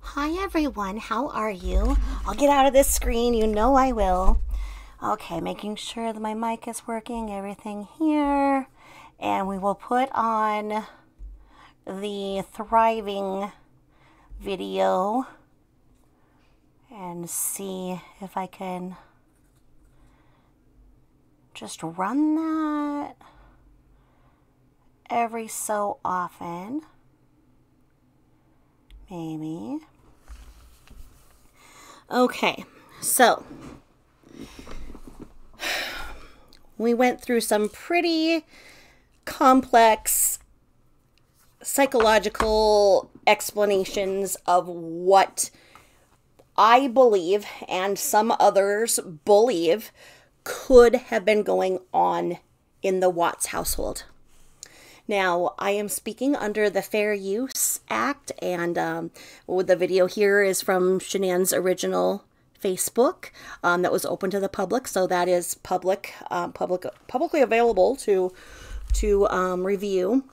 Hi everyone, how are you? I'll get out of this screen, you know I will. Okay, making sure that my mic is working, everything here. And we will put on the thriving video and see if I can just run that every so often. Maybe. Okay, so we went through some pretty complex psychological explanations of what I believe and some others believe could have been going on in the Watts household. Now, I am speaking under the Fair Use Act, and the video here is from Shannan's original Facebook that was open to the public, so that is publicly available to review.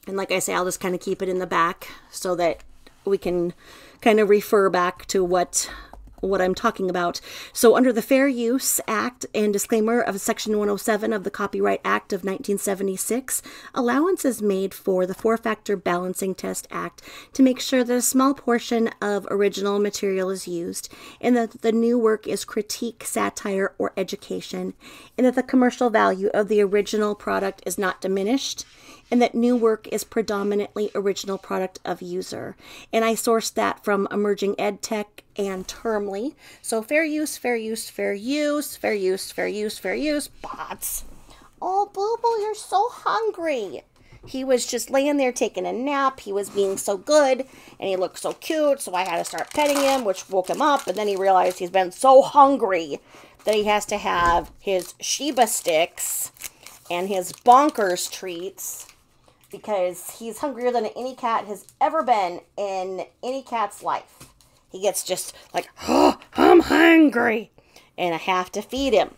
And like I say, I'll just kind of keep it in the back so that we can kind of refer back to what I'm talking about. So under the Fair Use Act and disclaimer of Section 107 of the Copyright Act of 1976, allowance is made for the four-factor balancing test act to make sure that a small portion of original material is used, and that the new work is critique, satire, or education, and that the commercial value of the original product is not diminished, and that new work is predominantly original product of user. And I sourced that from Emerging EdTech and Termly. So fair use, fair use, fair use, fair use, fair use, fair use, bots. Oh, Boo-Boo, you're so hungry. He was just laying there taking a nap. He was being so good, and he looked so cute, so I had to start petting him, which woke him up, and then he realized he's been so hungry that he has to have his Sheba sticks and his bonkers treats, because he's hungrier than any cat has ever been in any cat's life. He gets just like, oh, I'm hungry, and I have to feed him.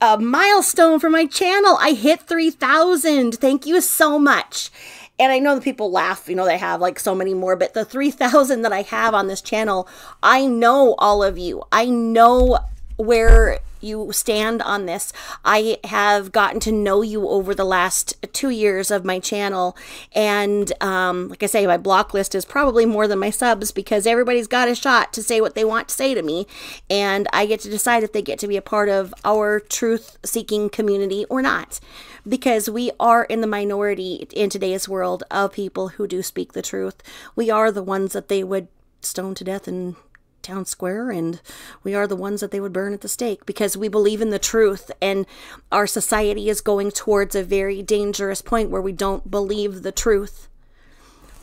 A milestone for my channel. I hit 3,000. Thank you so much. And I know that people laugh, they have like so many more, but the 3,000 that I have on this channel, I know all of you. I know where you stand on this. I have gotten to know you over the last 2 years of my channel, and like I say, my block list is probably more than my subs, because everybody's got a shot to say what they want to say to me, and I get to decide if they get to be a part of our truth-seeking community or not, because we are in the minority in today's world of people who do speak the truth. We are the ones that they would stone to death in town square, and we are the ones that they would burn at the stake, because we believe in the truth, and our society is going towards a very dangerous point where we don't believe the truth.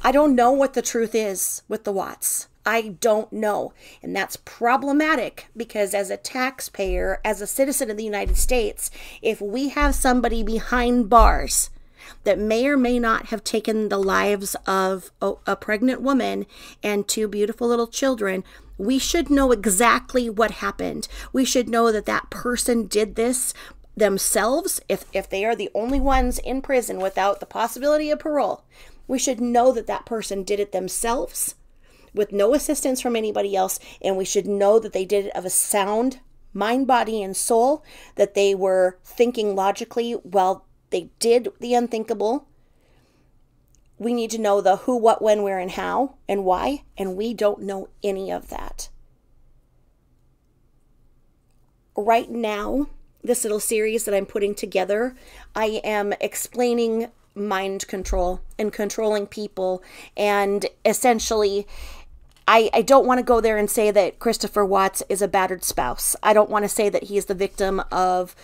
I don't know what the truth is with the Watts. I don't know, and that's problematic, because as a taxpayer, as a citizen of the United States, if we have somebody behind bars that may or may not have taken the lives of a pregnant woman and 2 beautiful little children, we should know exactly what happened. We should know that that person did this themselves. If they are the only ones in prison without the possibility of parole, we should know that that person did it themselves with no assistance from anybody else, and we should know that they did it of a sound mind, body, and soul, that they were thinking logically while they did the unthinkable. We need to know the who, what, when, where, and how, and why, and we don't know any of that. Right now, this little series that I'm putting together, I am explaining mind control and controlling people, and essentially, I don't want to go there and say that Christopher Watts is a battered spouse. I don't want to say that he is the victim of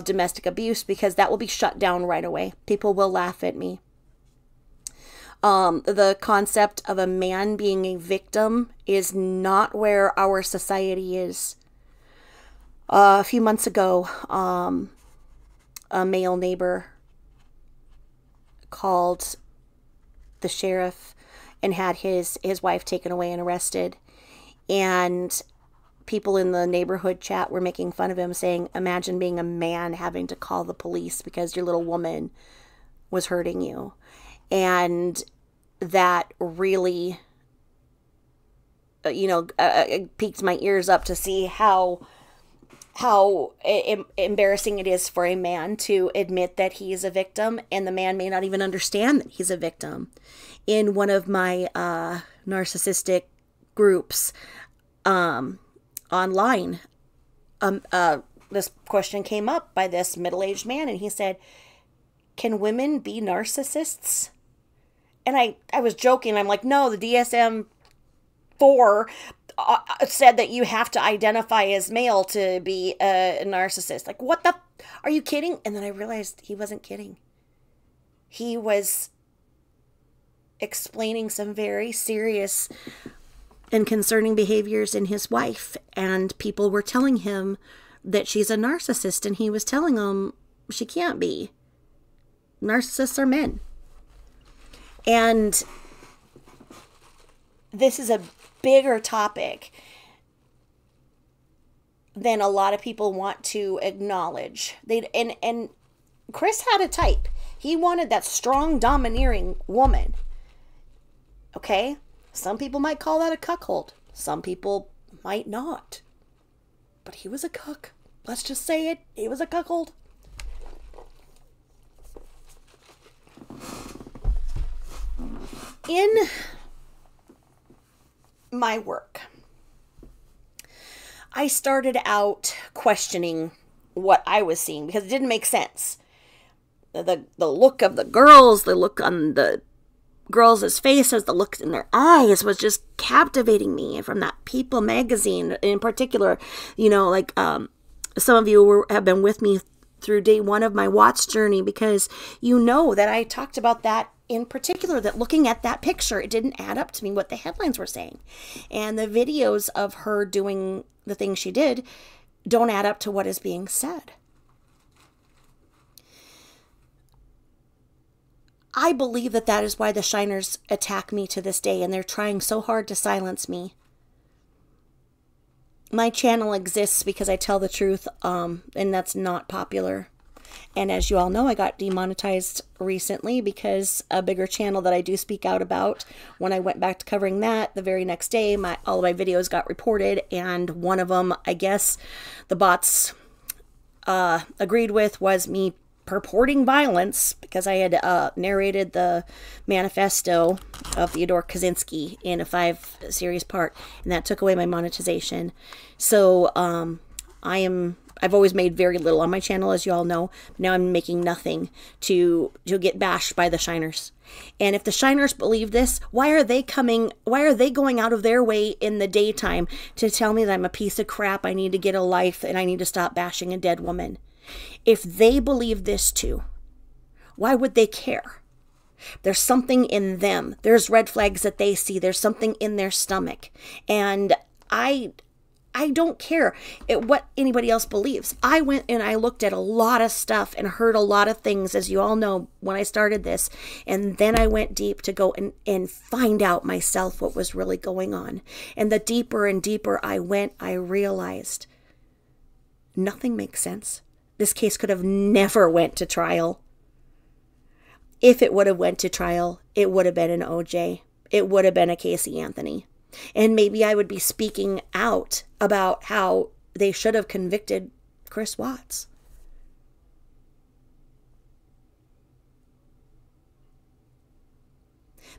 domestic abuse, because that will be shut down right away. People will laugh at me. The concept of a man being a victim is not where our society is. A few months ago, a male neighbor called the sheriff and had his wife taken away and arrested. And people in the neighborhood chat were making fun of him, saying, imagine being a man having to call the police because your little woman was hurting you. And that really piqued my ears up to see how embarrassing it is for a man to admit that he is a victim, and the man may not even understand that he's a victim. In one of my narcissistic groups online, this question came up by this middle-aged man, and he said, "Can women be narcissists?" And I was joking. I'm like, no, the DSM-4 said that you have to identify as male to be a narcissist. Like, what the? Are you kidding? And then I realized he wasn't kidding. He was explaining some very serious and concerning behaviors in his wife. And people were telling him that she's a narcissist. And he was telling them she can't be. Narcissists are men. And this is a bigger topic than a lot of people want to acknowledge. And Chris had a type. He wanted that strong, domineering woman. Okay? Some people might call that a cuckold. Some people might not. But he was a cuck. Let's just say it. He was a cuckold. In my work, I started out questioning what I was seeing because it didn't make sense. The look of the girls, the look on the girls' faces, the look in their eyes was just captivating me. And from that People magazine in particular, some of you have been with me through day one of my Watts journey, because that I talked about that in particular, that looking at that picture, it didn't add up to me what the headlines were saying. And the videos of her doing the things she did don't add up to what is being said. I believe that is why the shiners attack me to this day, and they're trying so hard to silence me. My channel exists because I tell the truth, and that's not popular. And as you all know, I got demonetized recently because a bigger channel that I do speak out about, when I went back to covering that, the very next day, all of my videos got reported, and one of them, I guess, the bots agreed with was me purporting violence, because I had narrated the manifesto of Theodore Kaczynski in a 5-series part, and that took away my monetization. So I've always made very little on my channel, as you all know. Now I'm making nothing to get bashed by the shiners. And if the shiners believe this, why are they going out of their way in the daytime to tell me that I'm a piece of crap, I need to get a life, and I need to stop bashing a dead woman? If they believe this too, why would they care? There's something in them. There's red flags that they see. There's something in their stomach. And I don't care what anybody else believes. I went and I looked at a lot of stuff and heard a lot of things, as you all know, when I started this. And then I went deep to go and find out myself what was really going on. And the deeper and deeper I went, I realized nothing makes sense. This case could have never went to trial. If it would have went to trial, it would have been an OJ. It would have been a Casey Anthony. And maybe I would be speaking out about how they should have convicted Chris Watts.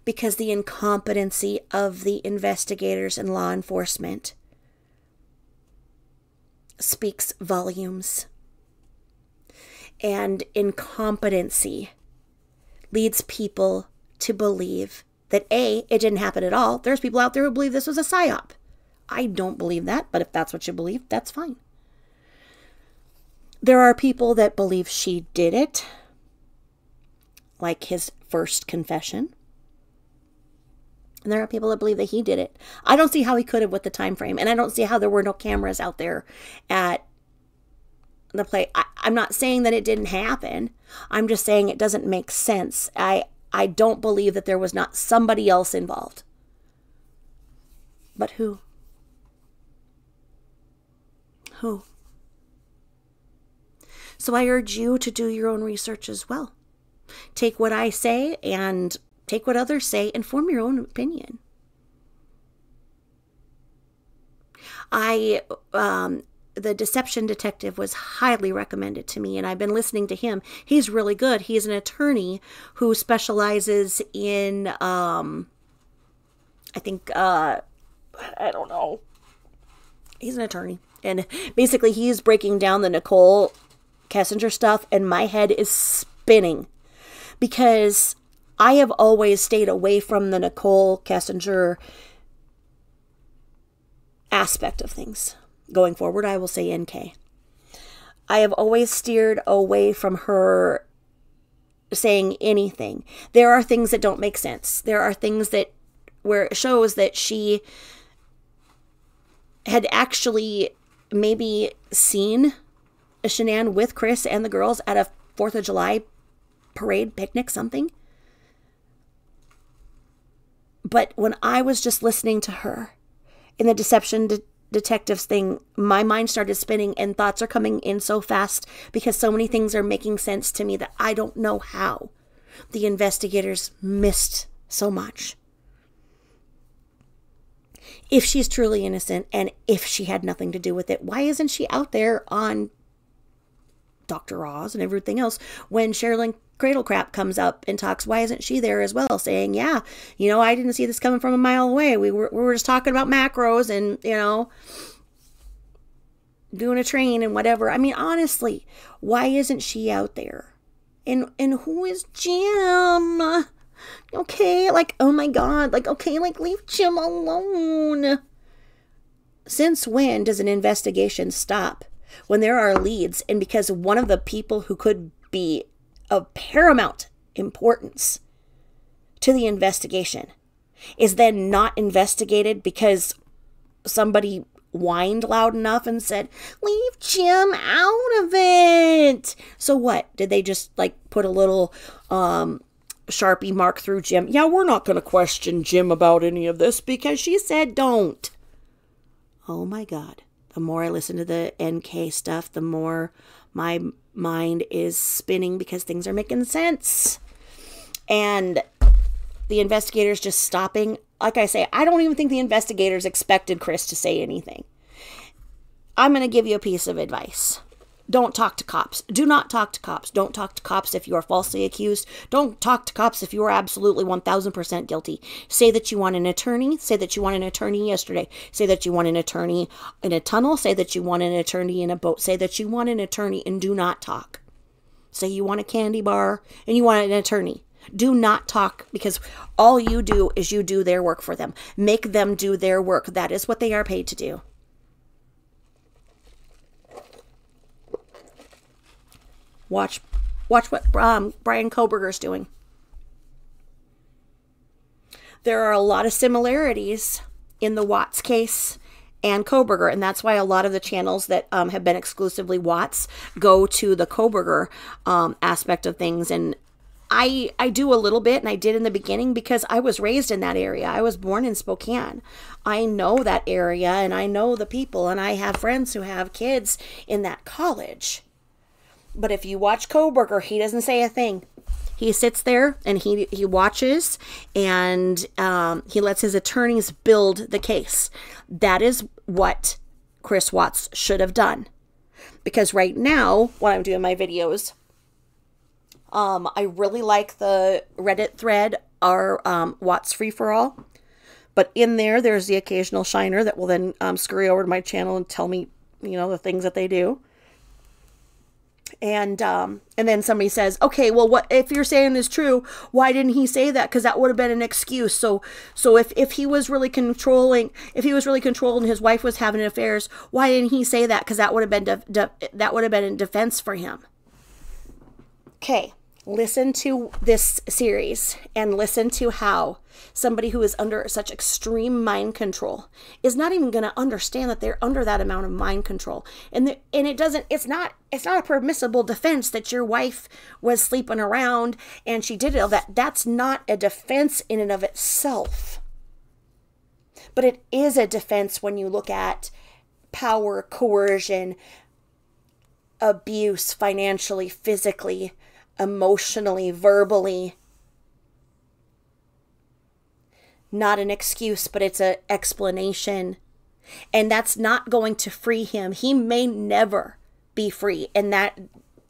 Because the incompetency of the investigators and law enforcement speaks volumes. And incompetency leads people to believe that A, it didn't happen at all. There's people out there who believe this was a psyop. I don't believe that, but if that's what you believe, that's fine. There are people that believe she did it, like his first confession. And there are people that believe that he did it. I don't see how he could have with the time frame, and I don't see how there were no cameras out there at the play. I'm not saying that it didn't happen. I'm just saying it doesn't make sense. I don't believe that there was not somebody else involved. But who? Who? So I urge you to do your own research as well. Take what I say and take what others say and form your own opinion. The Deception Detective was highly recommended to me, and I've been listening to him. He's really good. He's an attorney who specializes in, I don't know. He's an attorney. And basically, he's breaking down the Nicole Kessinger stuff, and my head is spinning. Because I have always stayed away from the Nicole Kessinger aspect of things. Going forward, I will say NK. I have always steered away from her saying anything. There are things that don't make sense. There are things where it shows that she had actually maybe seen a Shanann with Chris and the girls at a 4th of July parade, picnic, something. But when I was just listening to her in the Deception Detectives thing, my mind started spinning and thoughts are coming in so fast because so many things are making sense to me that I don't know how the investigators missed so much. If she's truly innocent and if she had nothing to do with it, why isn't she out there on Dr. Oz and everything else when Sherilyn Cradlecrap comes up and talks? Why isn't she there as well, saying, yeah, I didn't see this coming from a mile away. We were just talking about macros and, doing a train and whatever. I mean, honestly, why isn't she out there? And who is Jim? Okay, oh my God, okay, leave Jim alone. Since when does an investigation stop? When there are leads, and because one of the people who could be of paramount importance to the investigation is then not investigated because somebody whined loud enough and said, leave Jim out of it. So what? Did they just put a little Sharpie mark through Jim? Yeah, we're not going to question Jim about any of this because she said don't. Oh my God. The more I listen to the NK stuff, the more my mind is spinning because things are making sense. And the investigators just stopping. Like I say, I don't even think the investigators expected Chris to say anything. I'm going to give you a piece of advice. Don't talk to cops. Do not talk to cops. Don't talk to cops if you are falsely accused. Don't talk to cops if you are absolutely 1000% guilty. Say that you want an attorney. Say that you want an attorney yesterday. Say that you want an attorney in a tunnel. Say that you want an attorney in a boat. Say that you want an attorney and do not talk. Say you want a candy bar and you want an attorney. Do not talk because all you do is you do their work for them. Make them do their work. That is what they are paid to do. Watch what Brian Coburger's doing. There are a lot of similarities in the Watts case and Coburger, and that's why a lot of the channels that have been exclusively Watts go to the Coburger aspect of things. And I do a little bit, and I did in the beginning because I was raised in that area. I was born in Spokane. I know that area, and I know the people, and I have friends who have kids in that college. But if you watch Coburger, he doesn't say a thing. He sits there and he watches and he lets his attorneys build the case. That is what Chris Watts should have done. Because right now, when I'm doing my videos, I really like the Reddit thread, our Watts Free For All. But in there's the occasional shiner that will then scurry over to my channel and tell me, the things that they do. And then somebody says, okay, well, what if you're saying is true? Why didn't he say that? Because that would have been an excuse. So if he was really controlling, and his wife was having affairs, why didn't he say that? Because that would have been in defense for him. Okay, listen to this series and listen to how somebody who is under such extreme mind control is not even going to understand that they're under that amount of mind control. And it's not a permissible defense that your wife was sleeping around and she did it all that. That's not a defense in and of itself. But it is a defense when you look at power, coercion, abuse, financially, physically, emotionally, verbally. Not an excuse, but it's an explanation And that's not going to free him. He may never be free. And that,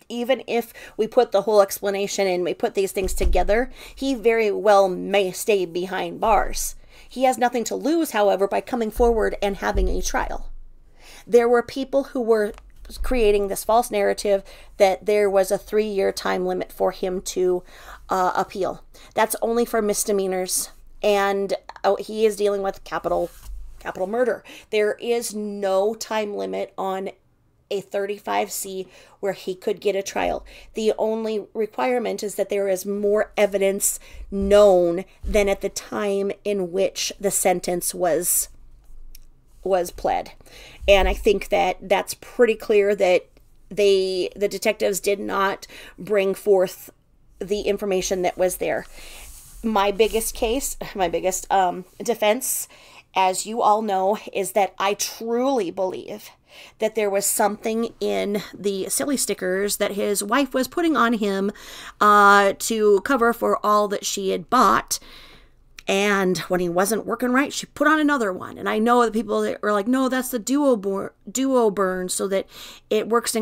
even if we put the whole explanation and we put these things together, he very well may stay behind bars. He has nothing to lose, however, by coming forward and having a trial. There were people who were creating this false narrative that there was a 3-year time limit for him to appeal. That's only for misdemeanors, and he is dealing with capital murder. There is no time limit on a 35C where he could get a trial. The only requirement is that there is more evidence known than at the time in which the sentence was pled. And I think that that's pretty clear that the detectives did not bring forth the information that was there. My biggest defense, as you all know, is that I truly believe that there was something in the silly stickers that his wife was putting on him to cover for all that she had bought. And when he wasn't working right, she put on another one. And I know the people that were like, no, that's the duo burn so that it works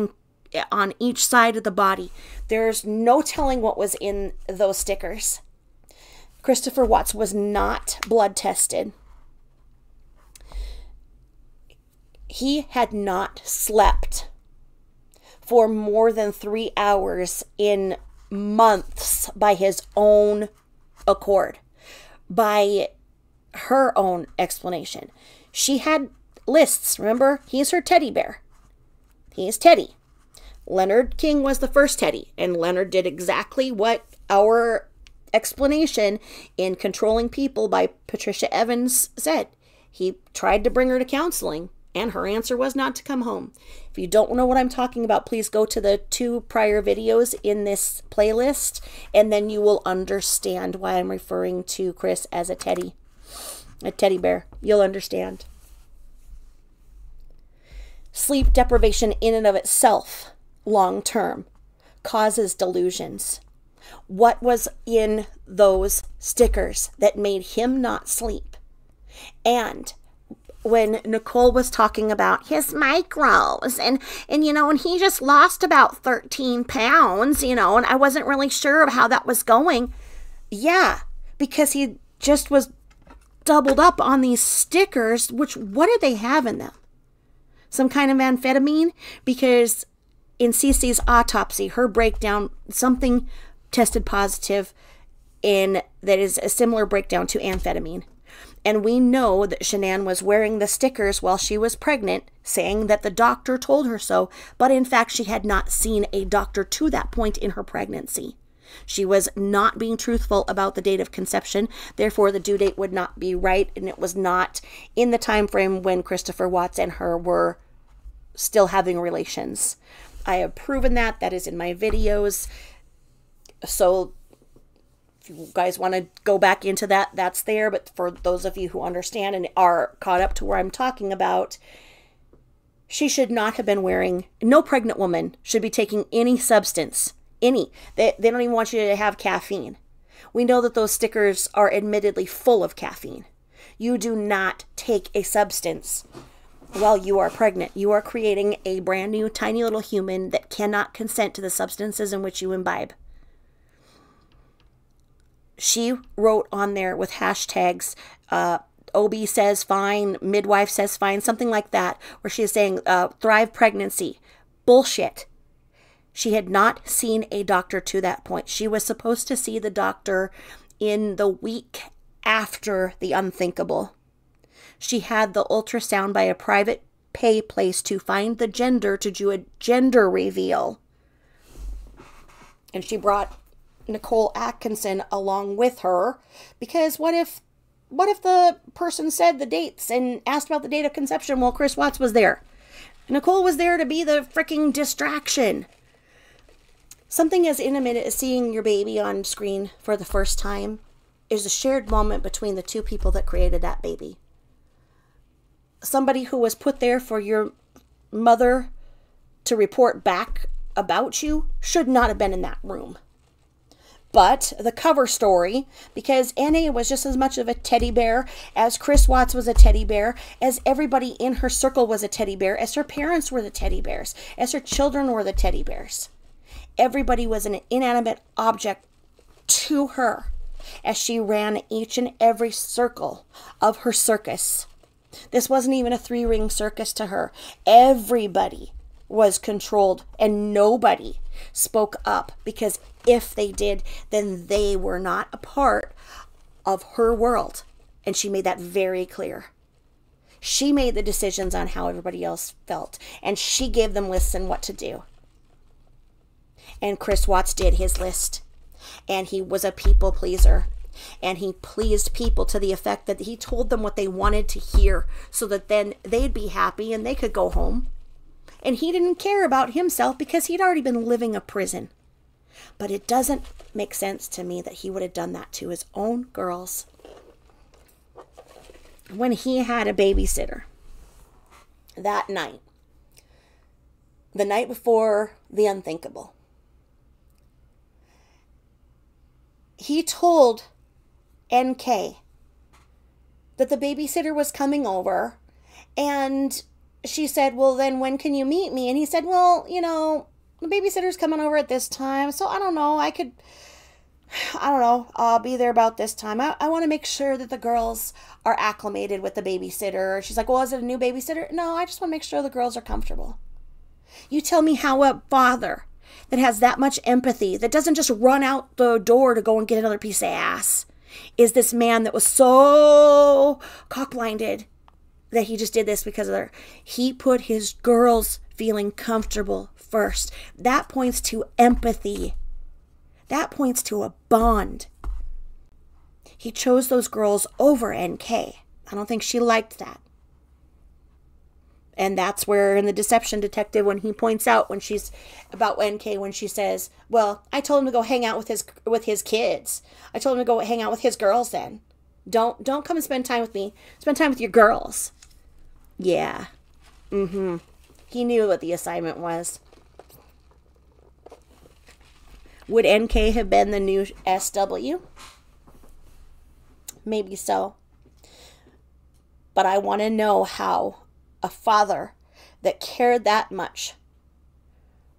on each side of the body. There's no telling what was in those stickers. Christopher Watts was not blood tested. He had not slept for more than 3 hours in months by his own accord. By her own explanation. She had lists, remember? He's her teddy bear. He is Teddy. Leonard King was the first Teddy, and Leonard did exactly what our explanation in Controlling People by Patricia Evans said. He tried to bring her to counseling, and her answer was not to come home. If you don't know what I'm talking about, please go to the 2 prior videos in this playlist, and then you will understand why I'm referring to Chris as a teddy bear. You'll understand. Sleep deprivation in and of itself, long term, causes delusions. What was in those stickers that made him not sleep? And when Nicole was talking about his micros and you know, and he just lost about 13 pounds, you know, and I wasn't really sure of how that was going. Yeah, because he just was doubled up on these stickers, which, what did they have in them? Some kind of amphetamine? Because in Cece's autopsy, her breakdown, something tested positive in that is a similar breakdown to amphetamine. And we know that Shanann was wearing the stickers while she was pregnant, saying that the doctor told her so, but in fact she had not seen a doctor to that point in her pregnancy. She was not being truthful about the date of conception, therefore the due date would not be right, and it was not in the time frame when Christopher Watts and her were still having relations. I have proven that. That is in my videos. So if you guys want to go back into that, that's there. But for those of you who understand and are caught up to where I'm talking about, she should not have been wearing, no pregnant woman should be taking any substance, any. They don't even want you to have caffeine. We know that those stickers are admittedly full of caffeine. You do not take a substance while you are pregnant. You are creating a brand new tiny little human that cannot consent to the substances in which you imbibe. She wrote on there with hashtags, OB says fine, midwife says fine, something like that, where she is saying thrive pregnancy. Bullshit. She had not seen a doctor to that point. She was supposed to see the doctor in the week after the unthinkable. She had the ultrasound by a private pay place to find the gender to do a gender reveal. And she brought Nicole Atkinson along with her, because what if the person said the dates and asked about the date of conception while Chris Watts was there? Nicole was there to be the freaking distraction. Something as intimate as seeing your baby on screen for the first time is a shared moment between the two people that created that baby. Somebody who was put there for your mother to report back about you should not have been in that room. But the cover story, because Anna was just as much of a teddy bear as Chris Watts was a teddy bear, as everybody in her circle was a teddy bear, as her parents were the teddy bears, as her children were the teddy bears. Everybody was an inanimate object to her as she ran each and every circle of her circus. This wasn't even a 3-ring circus to her. Everybody was controlled and nobody spoke up, because if they did, then they were not a part of her world. And she made that very clear. She made the decisions on how everybody else felt, and she gave them lists on what to do. And Chris Watts did his list, and he was a people pleaser, and he pleased people to the effect that he told them what they wanted to hear so that then they'd be happy and they could go home. And he didn't care about himself because he'd already been living a prison. But it doesn't make sense to me that he would have done that to his own girls when he had a babysitter that night, the night before the unthinkable. He told NK that the babysitter was coming over, and she said, well, then when can you meet me? And he said, well, you know, the babysitter's coming over at this time, so I don't know, I'll be there about this time. I want to make sure that the girls are acclimated with the babysitter. She's like, well, is it a new babysitter? No, I just want to make sure the girls are comfortable. You tell me how a father that has that much empathy, that doesn't just run out the door to go and get another piece of ass, is this man that was so cock-blinded that he just did this because of her. He put his girls feeling comfortable first. That points to empathy. That points to a bond. He chose those girls over NK. I don't think she liked that. And that's where in the Deception Detective, when he points out when she's about NK, when she says, well, I told him to go hang out with his kids. I told him to go hang out with his girls then. Don't come and spend time with me. Spend time with your girls. Yeah. He knew what the assignment was. Would NK have been the new SW? Maybe so. But I want to know how a father that cared that much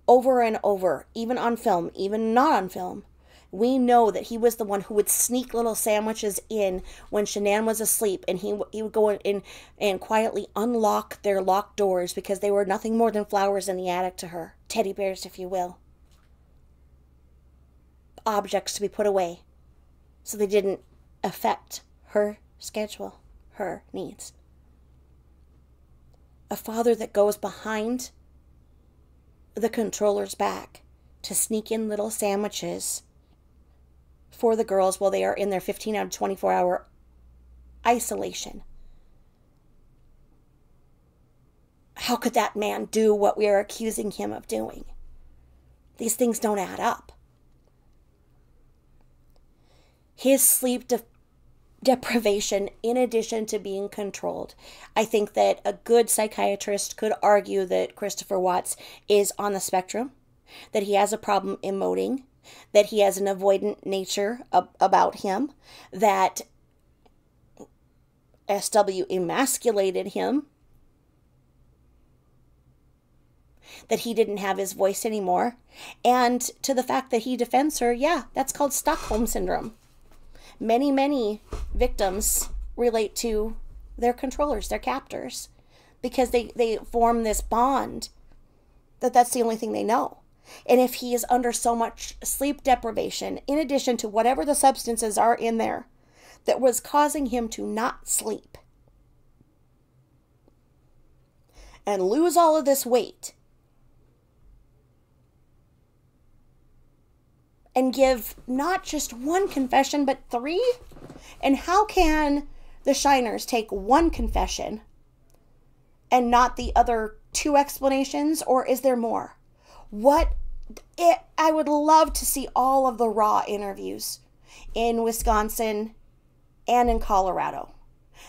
over and over, even on film, even not on film, we know that he was the one who would sneak little sandwiches in when Shanann was asleep, and he would go in and quietly unlock their locked doors because they were nothing more than flowers in the attic to her. Teddy bears, if you will. Objects to be put away so they didn't affect her schedule, her needs. A father that goes behind the controller's back to sneak in little sandwiches for the girls while they are in their 15 out of 24 hour isolation. How could that man do what we are accusing him of doing? These things don't add up. His sleep deprivation, in addition to being controlled, I think that a good psychiatrist could argue that Christopher Watts is on the spectrum, that he has a problem emoting, that he has an avoidant nature about him, that SW emasculated him, that he didn't have his voice anymore, and to the fact that he defends her, yeah, that's called Stockholm Syndrome. Many, many victims relate to their controllers, their captors, because they form this bond that's the only thing they know. And if he is under so much sleep deprivation, in addition to whatever the substances are in there that was causing him to not sleep and lose all of this weight and give not just one confession, but 3? And how can the Shiners take one confession and not the other 2 explanations? Or is there more? I would love to see all of the raw interviews in Wisconsin and in Colorado.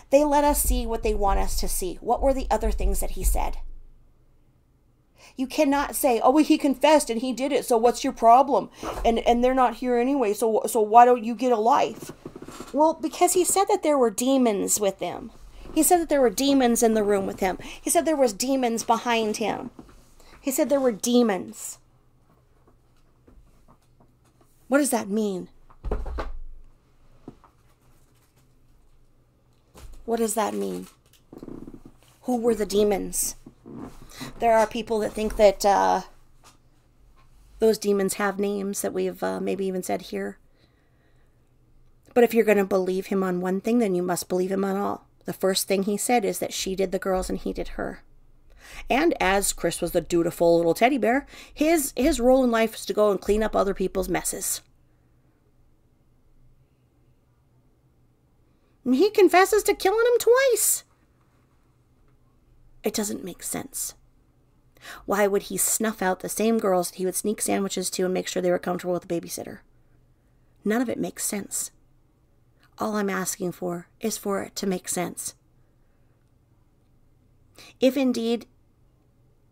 They let us see what they want us to see. What were the other things that he said? You cannot say, oh, well, he confessed and he did it, so what's your problem? And they're not here anyway, so why don't you get a life? Well, because he said that there were demons with him. He said that there were demons in the room with him. He said there was demons behind him. He said there were demons. What does that mean? What does that mean? Who were the demons? There are people that think that those demons have names that we've maybe even said here. But if you're going to believe him on one thing, then you must believe him on all. The first thing he said is that she did the girls and he did her. And as Chris was the dutiful little teddy bear, his role in life is to go and clean up other people's messes. And he confesses to killing them twice. It doesn't make sense. Why would he snuff out the same girls that he would sneak sandwiches to and make sure they were comfortable with the babysitter? None of it makes sense. All I'm asking for is for it to make sense. If indeed,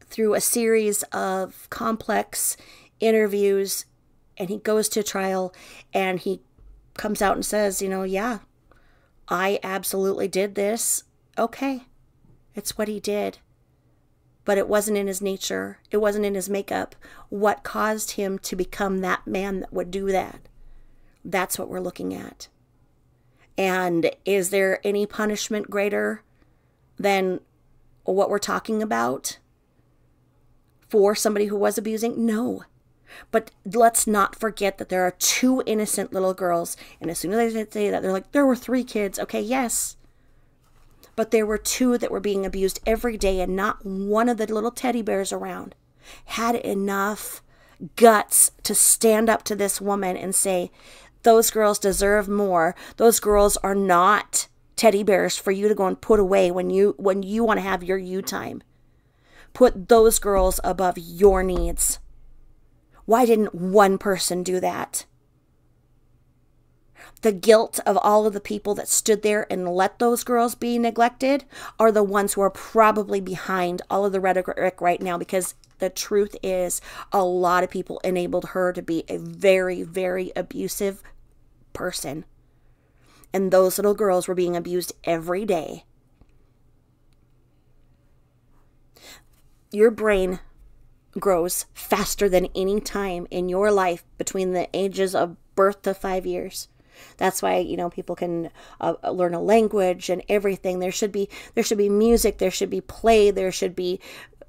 through a series of complex interviews, and he goes to trial, and he comes out and says, yeah, I absolutely did this. Okay, it's what he did. But it wasn't in his nature. It wasn't in his makeup. What caused him to become that man that would do that? That's what we're looking at. And is there any punishment greater than what we're talking about for somebody who was abusing? No. But let's not forget that there are 2 innocent little girls. And as soon as they say that, they're like, there were 3 kids. Okay, yes. But there were 2 that were being abused every day, and not one of the little teddy bears around had enough guts to stand up to this woman and say, those girls deserve more. Those girls are not teddy bears for you to go and put away when you want to have your you time. Put those girls above your needs. Why didn't one person do that? The guilt of all of the people that stood there and let those girls be neglected are the ones who are probably behind all of the rhetoric right now, because the truth is a lot of people enabled her to be a very, very abusive person. And those little girls were being abused every day. Your brain grows faster than any time in your life between the ages of birth to 5 years. That's why, people can learn a language and everything. There should be music, there should be play, there should be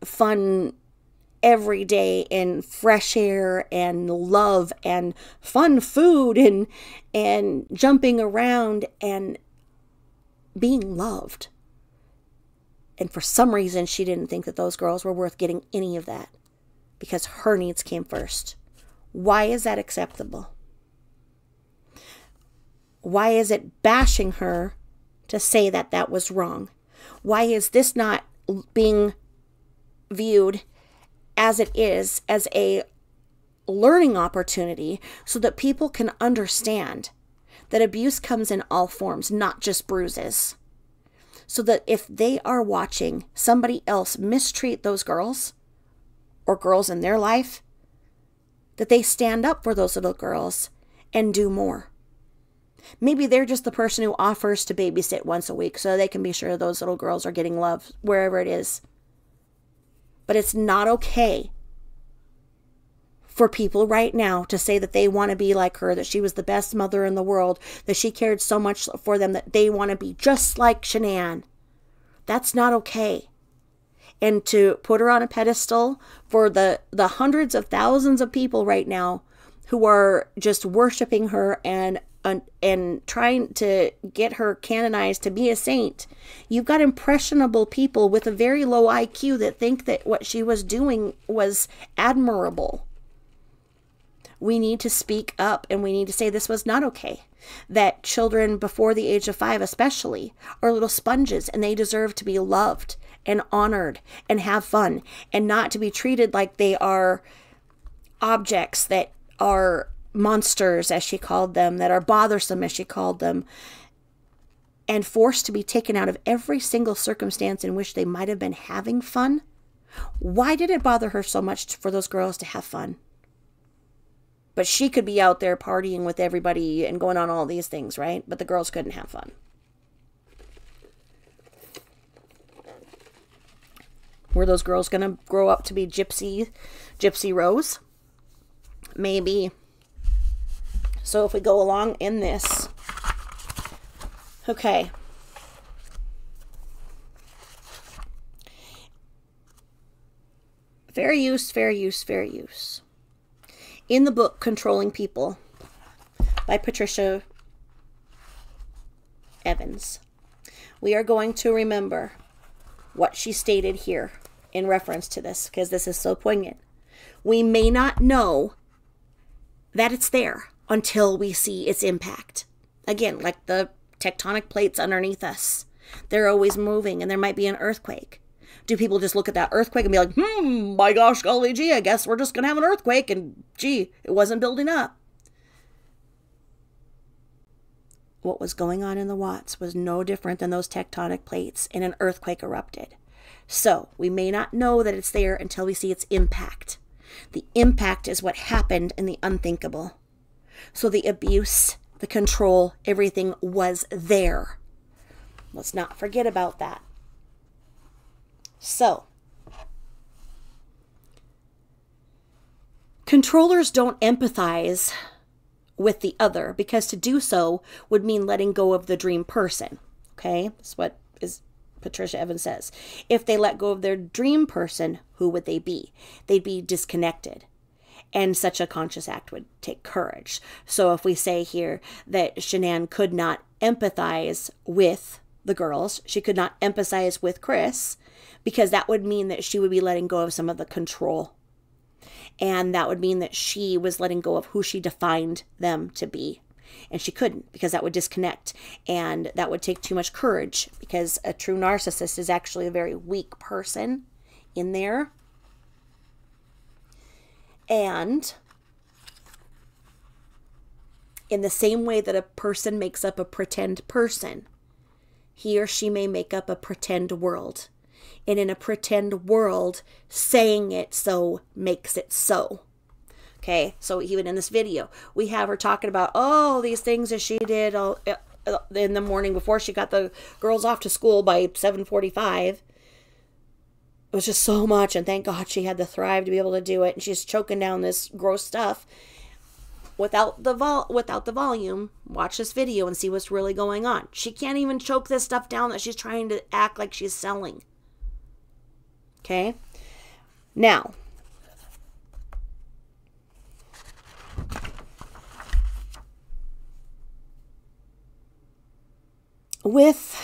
fun every day, and fresh air and love and fun food and jumping around and being loved. And for some reason, she didn't think that those girls were worth getting any of that, because her needs came first. Why is that acceptable? Why is it bashing her to say that that was wrong? Why is this not being viewed as it is, as a learning opportunity, so that people can understand that abuse comes in all forms, not just bruises? So that if they are watching somebody else mistreat those girls, or girls in their life, that they stand up for those little girls and do more. Maybe they're just the person who offers to babysit once a week so they can be sure those little girls are getting love wherever it is. But it's not okay for people right now to say that they want to be like her, that she was the best mother in the world, that she cared so much for them that they want to be just like Shanann. That's not okay. And to put her on a pedestal for the hundreds of thousands of people right now who are just worshiping her and trying to get her canonized to be a saint. You've got impressionable people with a very low IQ that think that what she was doing was admirable. We need to speak up, and we need to say this was not okay. That children before the age of 5 especially are little sponges, and they deserve to be loved and honored and have fun, and not to be treated like they are objects that are monsters, as she called them, that are bothersome, as she called them, and forced to be taken out of every single circumstance in which they might have been having fun, Why did it bother her so much for those girls to have fun? But she could be out there partying with everybody and going on all these things, right? But the girls couldn't have fun. Were those girls going to grow up to be Gypsy Rose? Maybe. So if we go along in this, okay. Fair use, fair use, fair use. In the book, Controlling People by Patricia Evans, we are going to remember what she stated here in reference to this, because this is so poignant. We may not know that it's there until we see its impact. Again, like the tectonic plates underneath us. They're always moving, and there might be an earthquake. Do people just look at that earthquake and be like, my gosh, golly gee, I guess we're just going to have an earthquake, and gee, it wasn't building up. What was going on in the Watts was no different than those tectonic plates, and an earthquake erupted. So, we may not know that it's there until we see its impact. The impact is what happened in the unthinkable. So the abuse, the control, everything was there. Let's not forget about that. So, controllers don't empathize with the other, because to do so would mean letting go of the dream person. Okay? That's what Patricia Evans says. If they let go of their dream person, who would they be? They'd be disconnected. And such a conscious act would take courage. So if we say here that Shanann could not empathize with the girls, she could not empathize with Chris, because that would mean that she would be letting go of some of the control. And that would mean that she was letting go of who she defined them to be. And she couldn't, because that would disconnect. And that would take too much courage, because a true narcissist is actually a very weak person in there. And in the same way that a person makes up a pretend person, he or she may make up a pretend world. And in a pretend world, saying it so makes it so. Okay, so even in this video, we have her talking about, these things that she did in the morning before she got the girls off to school by 7:45. It was just so much, and thank God she had the thrive to be able to do it. And she's choking down this gross stuff without the volume. Watch this video and see what's really going on. She can't even choke this stuff down that she's trying to act like she's selling. Okay? Now, with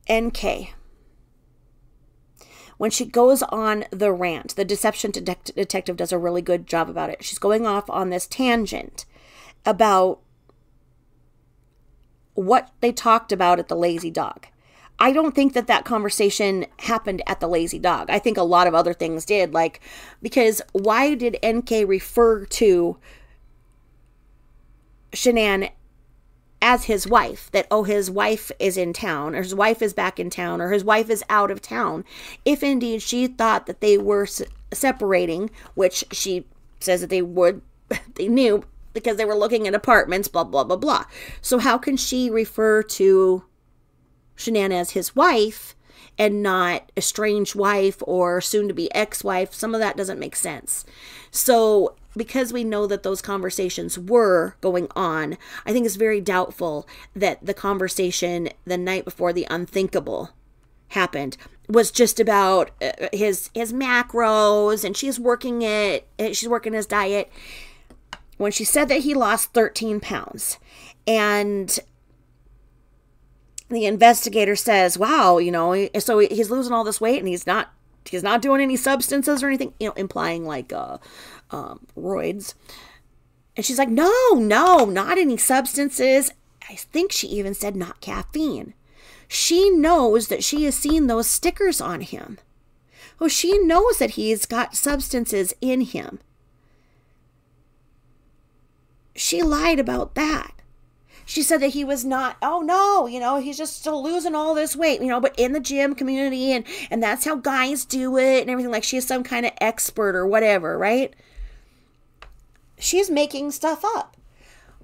NK, when she goes on the rant, the deception detective does a really good job about it. She's going off on this tangent about what they talked about at the Lazy Dog. I don't think that conversation happened at the Lazy Dog. I think a lot of other things did, because why did NK refer to Shanann as his wife? That, his wife is in town, or his wife is back in town, or his wife is out of town, if indeed she thought that they were separating, which she says that they knew, because they were looking at apartments, blah, blah, blah, blah. So how can she refer to Shanann as his wife and not estranged wife or soon-to-be ex-wife? Some of that doesn't make sense. So because we know that those conversations were going on, I think it's very doubtful that the conversation the night before the unthinkable happened was just about his macros, and she's working his diet. When she said that he lost 13 pounds, and the investigator says, wow, so he's losing all this weight and he's not doing any substances or anything, implying roids. And she's like, no, not any substances. I think she even said not caffeine. She knows that she has seen those stickers on him. Well, she knows that he's got substances in him. She lied about that. She said that he was not, oh no, he's just still losing all this weight, but in the gym community, and that's how guys do it and everything. Like she's some kind of expert or whatever, right? She's making stuff up.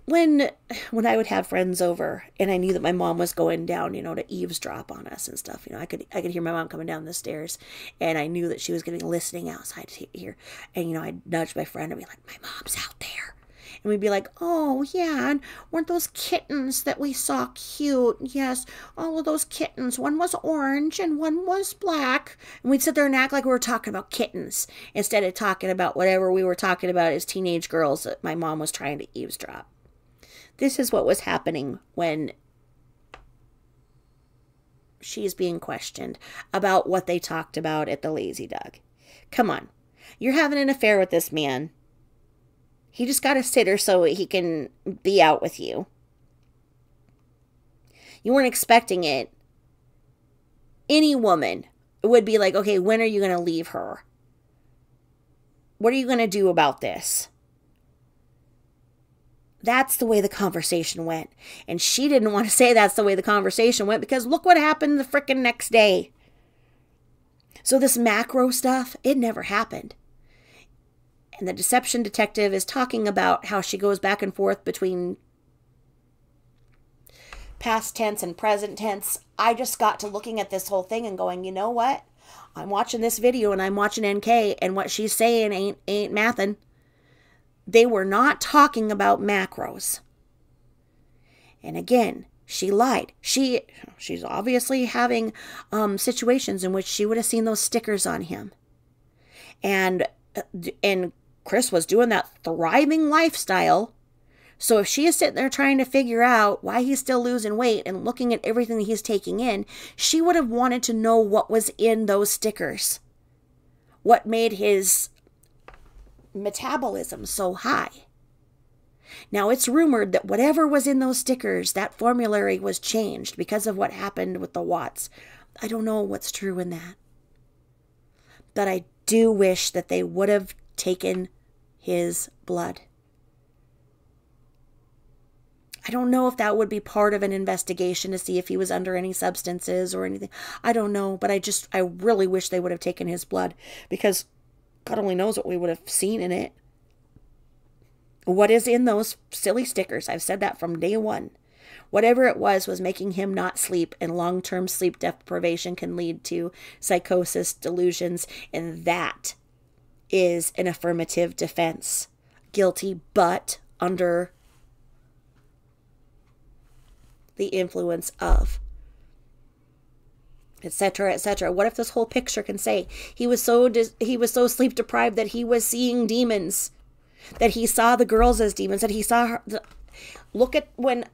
When I would have friends over and I knew that my mom was going down, to eavesdrop on us and stuff, I could hear my mom coming down the stairs, and I knew that she was getting listening outside here. And, I'd nudge my friend and be like, my mom's out there. And we'd be like, oh, yeah, and weren't those kittens that we saw cute? Yes, all of those kittens. One was orange and one was black. And we'd sit there and act like we were talking about kittens instead of talking about whatever we were talking about as teenage girls that my mom was trying to eavesdrop. This is what was happening when she's being questioned about what they talked about at the Lazy Dog. Come on. You're having an affair with this man. He just got a sitter so he can be out with you. You weren't expecting it. Any woman would be like, okay, when are you going to leave her? What are you going to do about this? That's the way the conversation went. And she didn't want to say that's the way the conversation went because look what happened the frickin' next day. So this macro stuff, it never happened. And the deception detective is talking about how she goes back and forth between past tense and present tense. I just got to looking at this whole thing and going, you know what? I'm watching this video and I'm watching NK and what she's saying ain't mathin'. They were not talking about macros. And again, she lied. She's obviously having situations in which she would have seen those stickers on him. And Chris was doing that thriving lifestyle. So if she is sitting there trying to figure out why he's still losing weight and looking at everything that he's taking in, she would have wanted to know what was in those stickers. What made his metabolism so high. Now it's rumored that whatever was in those stickers, that formulary was changed because of what happened with the Watts. I don't know what's true in that. But I do wish that they would have taken his blood. I don't know if that would be part of an investigation to see if he was under any substances or anything. I don't know, but I really wish they would have taken his blood because God only knows what we would have seen in it. What is in those silly stickers? I've said that from day one. Whatever it was making him not sleep, and long-term sleep deprivation can lead to psychosis, delusions, and that is an affirmative defense. Guilty, but under the influence of, etc., etc. What if this whole picture can say he was so sleep deprived that he was seeing demons, that he saw the girls as demons, that he saw her. Look at when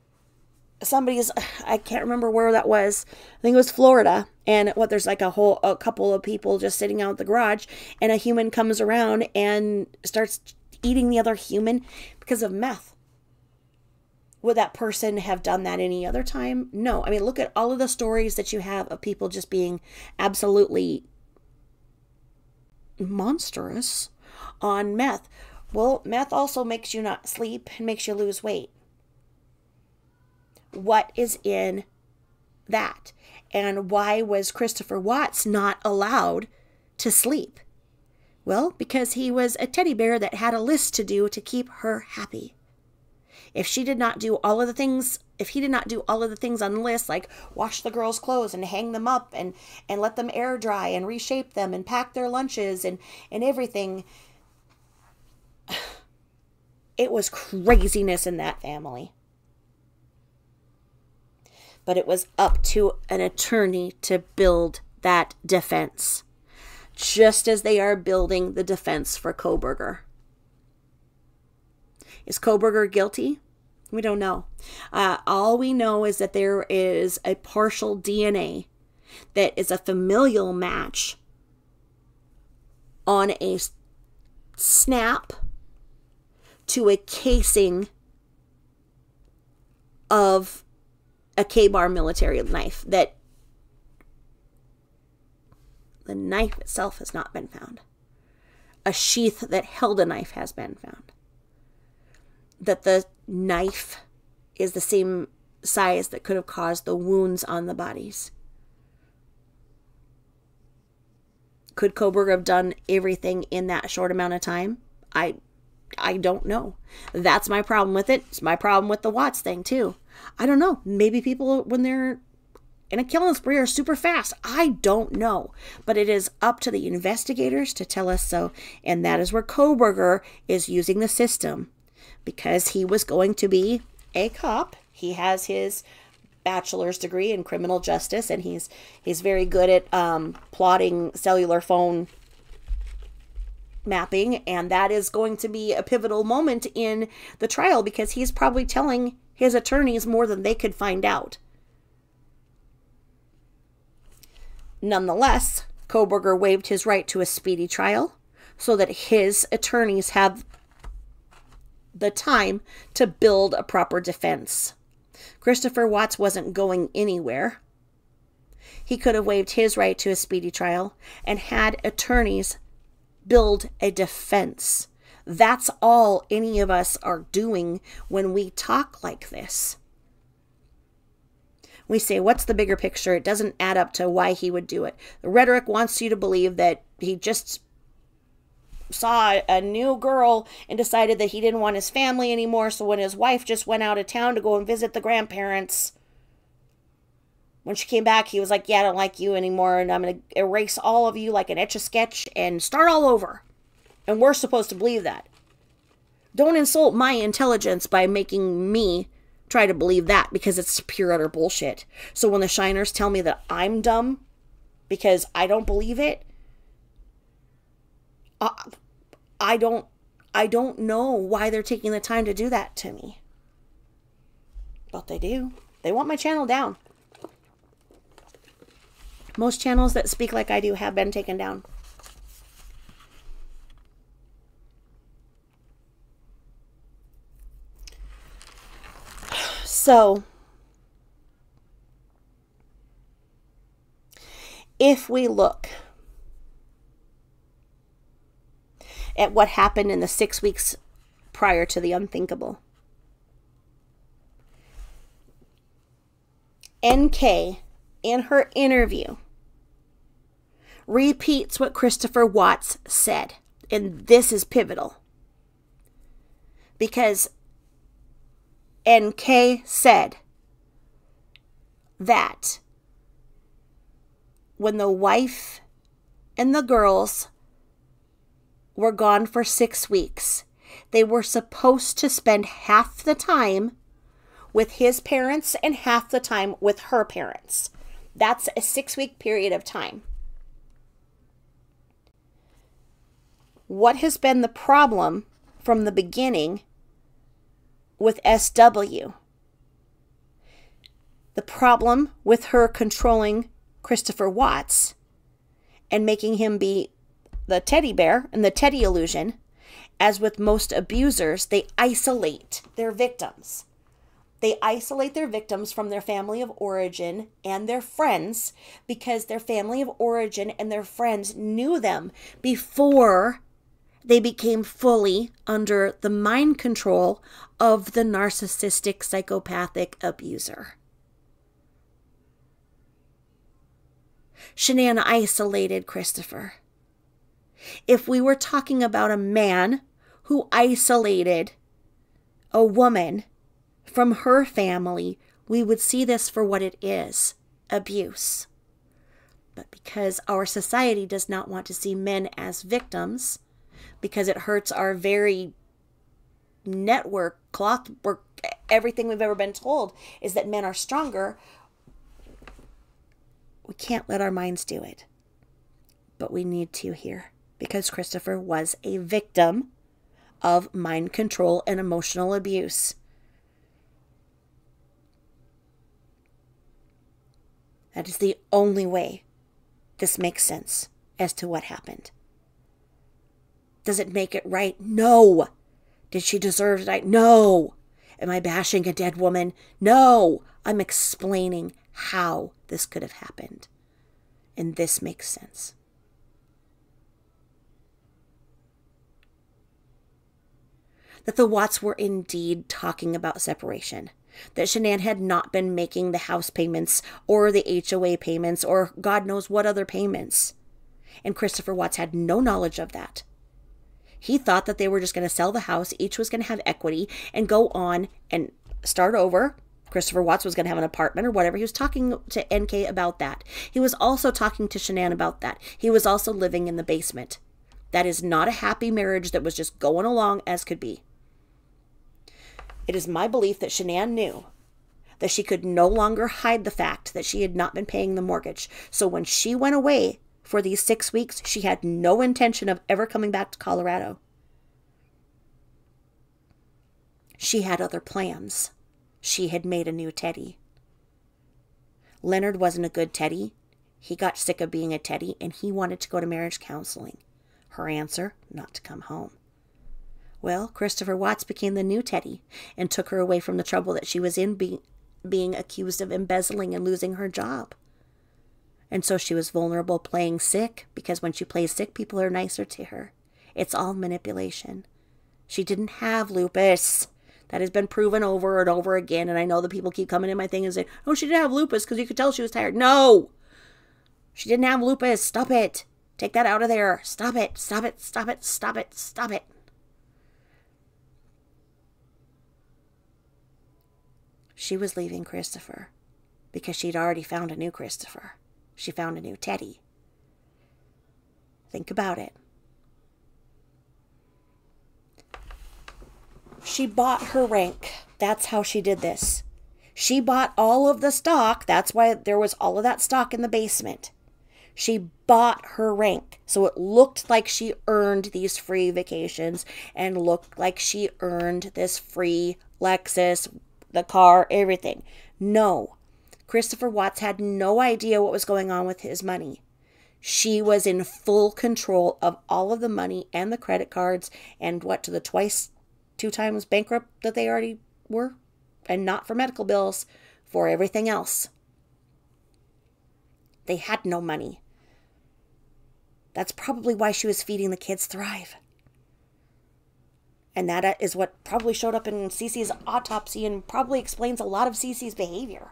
somebody's, I can't remember where that was. I think it was Florida, and there's like a couple of people just sitting out in the garage, and a human comes around and starts eating the other human because of meth. Would that person have done that any other time? No. I mean, look at all of the stories that you have of people just being absolutely monstrous on meth. Well, meth also makes you not sleep and makes you lose weight. What is in that? And why was Christopher Watts not allowed to sleep? Well, because he was a teddy bear that had a list to do to keep her happy. If he did not do all of the things on the list, like wash the girls' clothes and hang them up and let them air dry and reshape them and pack their lunches and everything, it was craziness in that family. But it was up to an attorney to build that defense, just as they are building the defense for Coburger. Is Coburger guilty? We don't know. All we know is that there is a partial DNA that is a familial match on a snap to a casing of a K-bar military knife, that the knife itself has not been found. A sheath that held a knife has been found. That the knife is the same size that could have caused the wounds on the bodies. Could Coburger have done everything in that short amount of time? I don't know. That's my problem with it. It's my problem with the Watts thing too. I don't know. Maybe people, when they're in a killing spree, are super fast. I don't know. But it is up to the investigators to tell us so. And that is where Coburger is using the system. Because he was going to be a cop. He has his bachelor's degree in criminal justice, and he's very good at plotting cellular phone mapping, and that is going to be a pivotal moment in the trial because he's probably telling his attorneys more than they could find out. Nonetheless, Coburger waived his right to a speedy trial so that his attorneys have the time to build a proper defense. Christopher Watts wasn't going anywhere. He could have waived his right to a speedy trial and had attorneys build a defense. That's all any of us are doing when we talk like this. We say, what's the bigger picture? It doesn't add up to why he would do it. The rhetoric wants you to believe that he just saw a new girl and decided that he didn't want his family anymore. So when his wife just went out of town to go and visit the grandparents, when she came back, he was like, yeah, I don't like you anymore, and I'm going to erase all of you like an Etch-a-Sketch and start all over. And we're supposed to believe that. Don't insult my intelligence by making me try to believe that, because it's pure utter bullshit. So when the shiners tell me that I'm dumb because I don't believe it, I don't know why they're taking the time to do that to me. But they do. They want my channel down. Most channels that speak like I do have been taken down. So, if we look at what happened in the 6 weeks prior to the unthinkable, NK, in her interview, repeats what Christopher Watts said. And this is pivotal. Because NK said that when the wife and the girls were gone for 6 weeks, they were supposed to spend half the time with his parents and half the time with her parents. That's a 6-week period of time. What has been the problem from the beginning with SW? The problem with her controlling Christopher Watts and making him be the teddy bear and the teddy illusion, as with most abusers, they isolate their victims. They isolate their victims from their family of origin and their friends because their family of origin and their friends knew them before they became fully under the mind control of the narcissistic, psychopathic abuser. Shanann isolated Christopher. If we were talking about a man who isolated a woman from her family, we would see this for what it is, abuse. But because our society does not want to see men as victims, because it hurts our very network, cloth work, everything we've ever been told is that men are stronger, we can't let our minds do it. But we need to here, because Christopher was a victim of mind control and emotional abuse. That is the only way this makes sense as to what happened. Does it make it right? No. Did she deserve to die? No. Am I bashing a dead woman? No. I'm explaining how this could have happened. And this makes sense. That the Watts were indeed talking about separation. that Shanann had not been making the house payments or the HOA payments or God knows what other payments. And Christopher Watts had no knowledge of that. He thought that they were just going to sell the house. Each was going to have equity and go on and start over. Christopher Watts was going to have an apartment or whatever. He was talking to NK about that. He was also talking to Shanann about that. He was also living in the basement. That is not a happy marriage that was just going along as could be. It is my belief that Shanann knew that she could no longer hide the fact that she had not been paying the mortgage. So when she went away for these 6 weeks, she had no intention of ever coming back to Colorado. She had other plans. She had made a new Teddy. Leonard wasn't a good Teddy. He got sick of being a Teddy, and he wanted to go to marriage counseling. Her answer, not to come home. Well, Christopher Watts became the new Teddy and took her away from the trouble that she was in, being accused of embezzling and losing her job. And so she was vulnerable playing sick, because when she plays sick, people are nicer to her. It's all manipulation. She didn't have lupus. That has been proven over and over again, and I know that people keep coming in my thing and saying, oh, she didn't have lupus because you could tell she was tired. No! She didn't have lupus. Stop it. Take that out of there. Stop it. Stop it. Stop it. Stop it. Stop it. She was leaving Christopher because she'd already found a new Christopher. She found a new Teddy. Think about it. She bought her rank. That's how she did this. She bought all of the stock. That's why there was all of that stock in the basement. She bought her rank. So it looked like she earned these free vacations and looked like she earned this free Lexus, the car, everything. No. Christopher Watts had no idea what was going on with his money. She was in full control of all of the money and the credit cards and two times bankrupt that they already were, and not for medical bills, for everything else. They had no money. That's probably why she was feeding the kids Thrive. And that is what probably showed up in Cece's autopsy and probably explains a lot of Cece's behavior.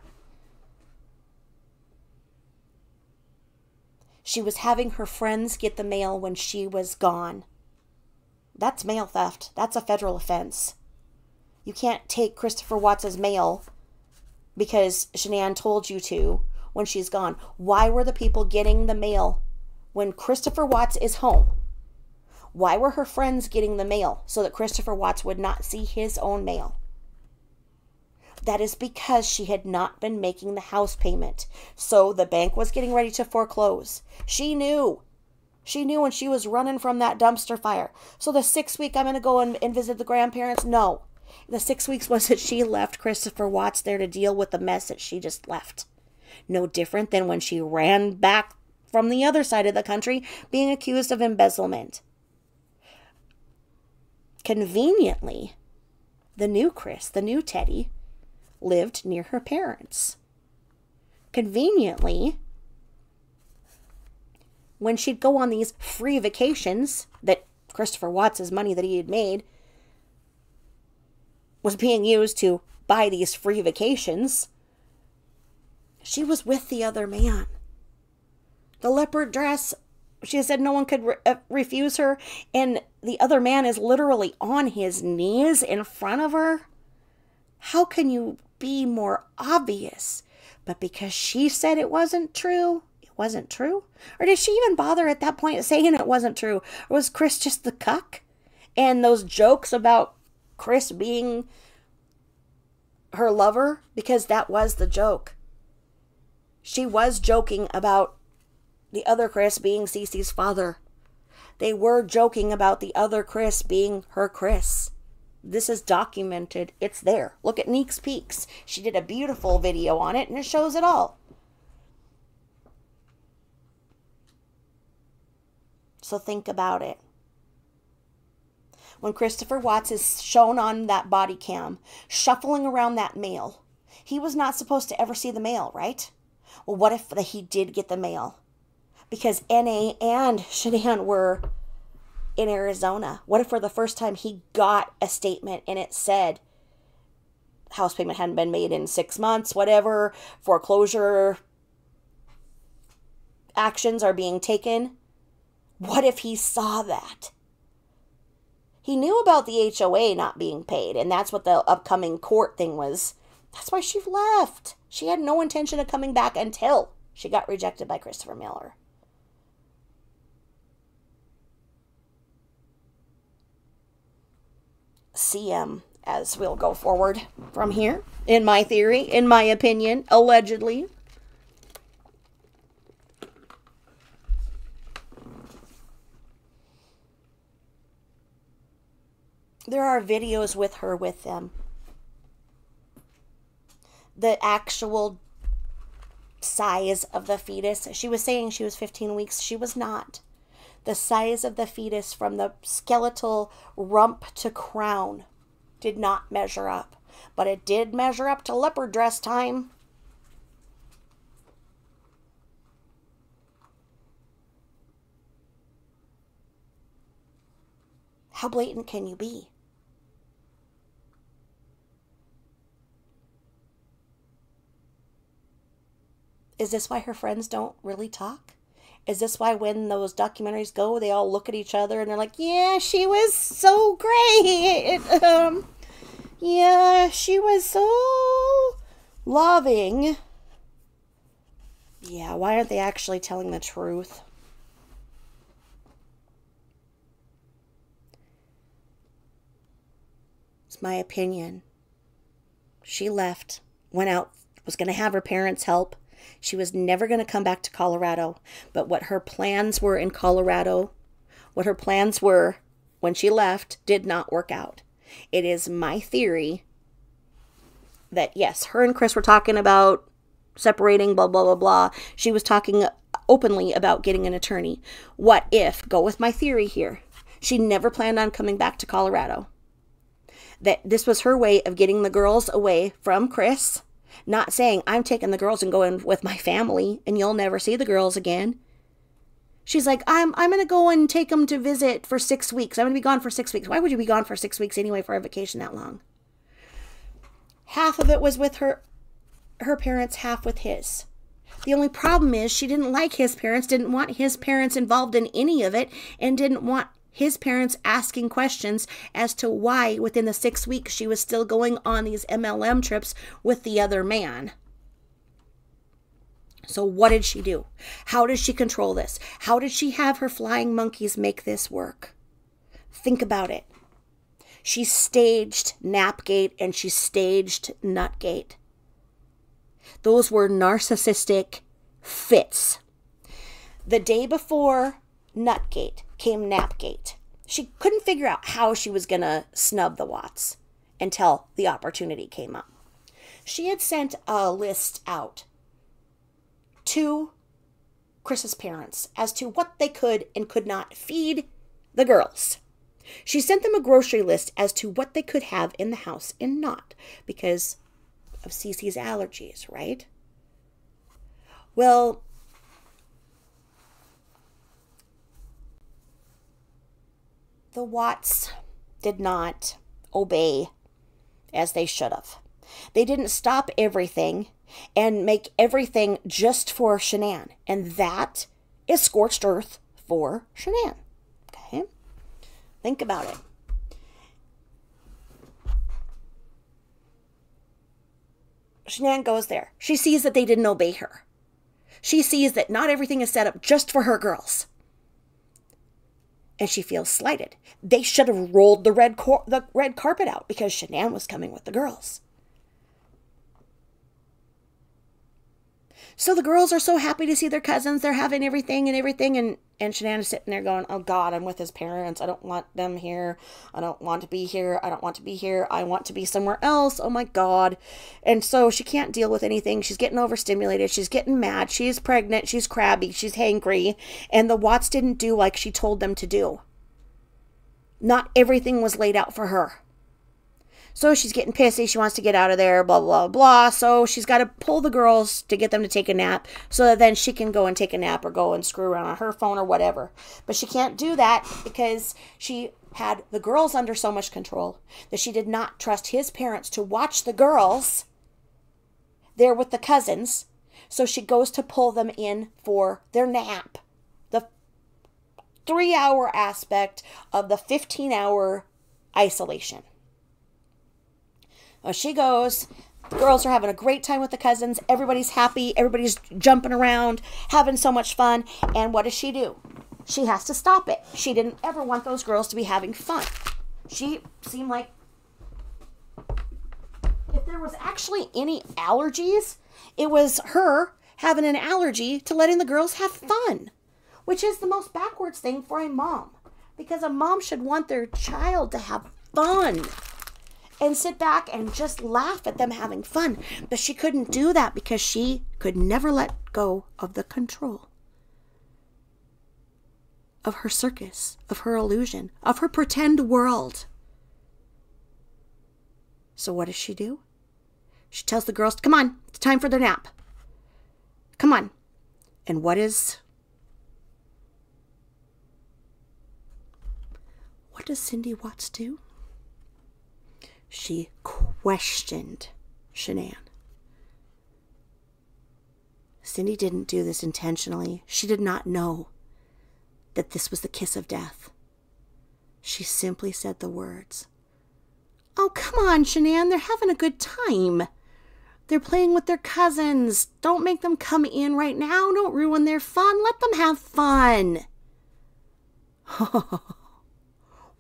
She was having her friends get the mail when she was gone. That's mail theft. That's a federal offense. You can't take Christopher Watts' mail because Shanann told you to when she's gone. Why were the people getting the mail when Christopher Watts is home? Why were her friends getting the mail so that Christopher Watts would not see his own mail? That is because she had not been making the house payment. So the bank was getting ready to foreclose. She knew. She knew when she was running from that dumpster fire. So the 6th week, I'm going to go and visit the grandparents? No. The 6 weeks was that she left Christopher Watts there to deal with the mess that she just left. No different than when she ran back from the other side of the country being accused of embezzlement. Conveniently, the new Teddy, lived near her parents. Conveniently, when she'd go on these free vacations that Christopher Watts' money that he had made was being used to buy these free vacations, she was with the other man. The leopard dress, she said no one could refuse her, and the other man is literally on his knees in front of her. How can you be more obvious? But because she said it wasn't true, it wasn't true? Or did she even bother at that point saying it wasn't true? Or was Chris just the cuck? And those jokes about Chris being her lover, because that was the joke. She was joking about the other Chris being Cece's father. They were joking about the other Chris being her Chris. This is documented. It's there. Look at Neek's Peaks. She did a beautiful video on it, and it shows it all. So think about it. When Christopher Watts is shown on that body cam, shuffling around that mail, he was not supposed to ever see the mail, right? Well, what if he did get the mail? Because N.A. and Shanann were in Arizona. What if for the first time he got a statement and it said house payment hadn't been made in 6 months, whatever, foreclosure actions are being taken. What if he saw that? He knew about the HOA not being paid, and that's what the upcoming court thing was. That's why she left. She had no intention of coming back until she got rejected by Christopher Miller. CM, as we'll go forward from here, in my theory, in my opinion, allegedly. There are videos with her with them. The actual size of the fetus. She was saying she was 15 weeks. She was not. The size of the fetus from the skeletal rump to crown did not measure up. But it did measure up to leopard dress time. How blatant can you be? Is this why her friends don't really talk? Is this why when those documentaries go, they all look at each other and they're like, yeah, she was so great. Yeah, she was so loving. Yeah, why aren't they actually telling the truth? It's my opinion. She left, went out, was going to have her parents help. She was never going to come back to Colorado. But what her plans were in Colorado, what her plans were when she left, did not work out. It is my theory that, yes, her and Chris were talking about separating, blah, blah, blah, blah. She was talking openly about getting an attorney. What if, go with my theory here, she never planned on coming back to Colorado. That this was her way of getting the girls away from Chris. Not saying, I'm taking the girls and going with my family and you'll never see the girls again. She's like, I'm going to go and take them to visit for 6 weeks. I'm going to be gone for 6 weeks. Why would you be gone for 6 weeks anyway for a vacation that long? Half of it was with her parents, half with his. The only problem is she didn't like his parents, didn't want his parents involved in any of it, and didn't want his parents asking questions as to why within the 6 weeks she was still going on these MLM trips with the other man. So what did she do? How did she control this? How did she have her flying monkeys make this work? Think about it. She staged Napgate and she staged Nutgate. Those were narcissistic fits. The day before Nutgate came Napgate. She couldn't figure out how she was going to snub the Watts until the opportunity came up. She had sent a list out to Chris's parents as to what they could and could not feed the girls. She sent them a grocery list as to what they could have in the house and not, because of Cece's allergies, right? Well, the Watts did not obey as they should have. They didn't stop everything and make everything just for Shanann. And that is scorched earth for Shanann. Okay? Think about it. Shanann goes there. She sees that they didn't obey her. She sees that not everything is set up just for her girls. And she feels slighted. They should have rolled the red carpet out because Shanann was coming with the girls. So the girls are so happy to see their cousins. They're having everything. And Shanann is sitting there going, oh God, I'm with his parents. I don't want them here. I don't want to be here. I don't want to be here. I want to be somewhere else. Oh my God. And so she can't deal with anything. She's getting overstimulated. She's getting mad. She's pregnant. She's crabby. She's hangry. And the Watts didn't do like she told them to do. Not everything was laid out for her. So she's getting pissy. She wants to get out of there, blah, blah, blah. So she's got to pull the girls to get them to take a nap so that then she can go and take a nap or go and screw around on her phone or whatever. But she can't do that because she had the girls under so much control that she did not trust his parents to watch the girls there with the cousins. So she goes to pull them in for their nap. The 3-hour aspect of the 15-hour isolation. Well, she goes, the girls are having a great time with the cousins. Everybody's happy. Everybody's jumping around, having so much fun. And what does she do? She has to stop it. She didn't ever want those girls to be having fun. She seemed like if there was actually any allergies, it was her having an allergy to letting the girls have fun, which is the most backwards thing for a mom, because a mom should want their child to have fun and sit back and just laugh at them having fun. But she couldn't do that because she could never let go of the control of her circus, of her illusion, of her pretend world. So what does she do? She tells the girls, come on, it's time for their nap. Come on. And what does Cindy Watts do? She questioned Shanann. Cindy didn't do this intentionally. She did not know that this was the kiss of death. She simply said the words, "Oh, come on, Shanann, they're having a good time. They're playing with their cousins. Don't make them come in right now. Don't ruin their fun. Let them have fun."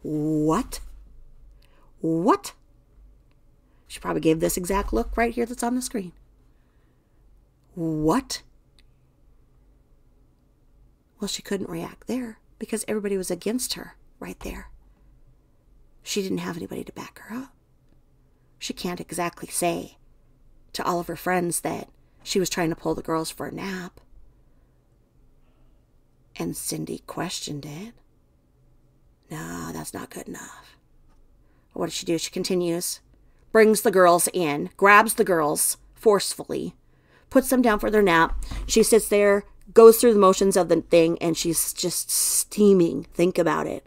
What? What? She probably gave this exact look right here that's on the screen. What? Well, she couldn't react there because everybody was against her right there. She didn't have anybody to back her up. She can't exactly say to all of her friends that she was trying to pull the girls for a nap. And Cindy questioned it. No, that's not good enough. What does she do? She continues, brings the girls in, grabs the girls forcefully, puts them down for their nap. She sits there, goes through the motions of the thing, and she's just steaming. Think about it.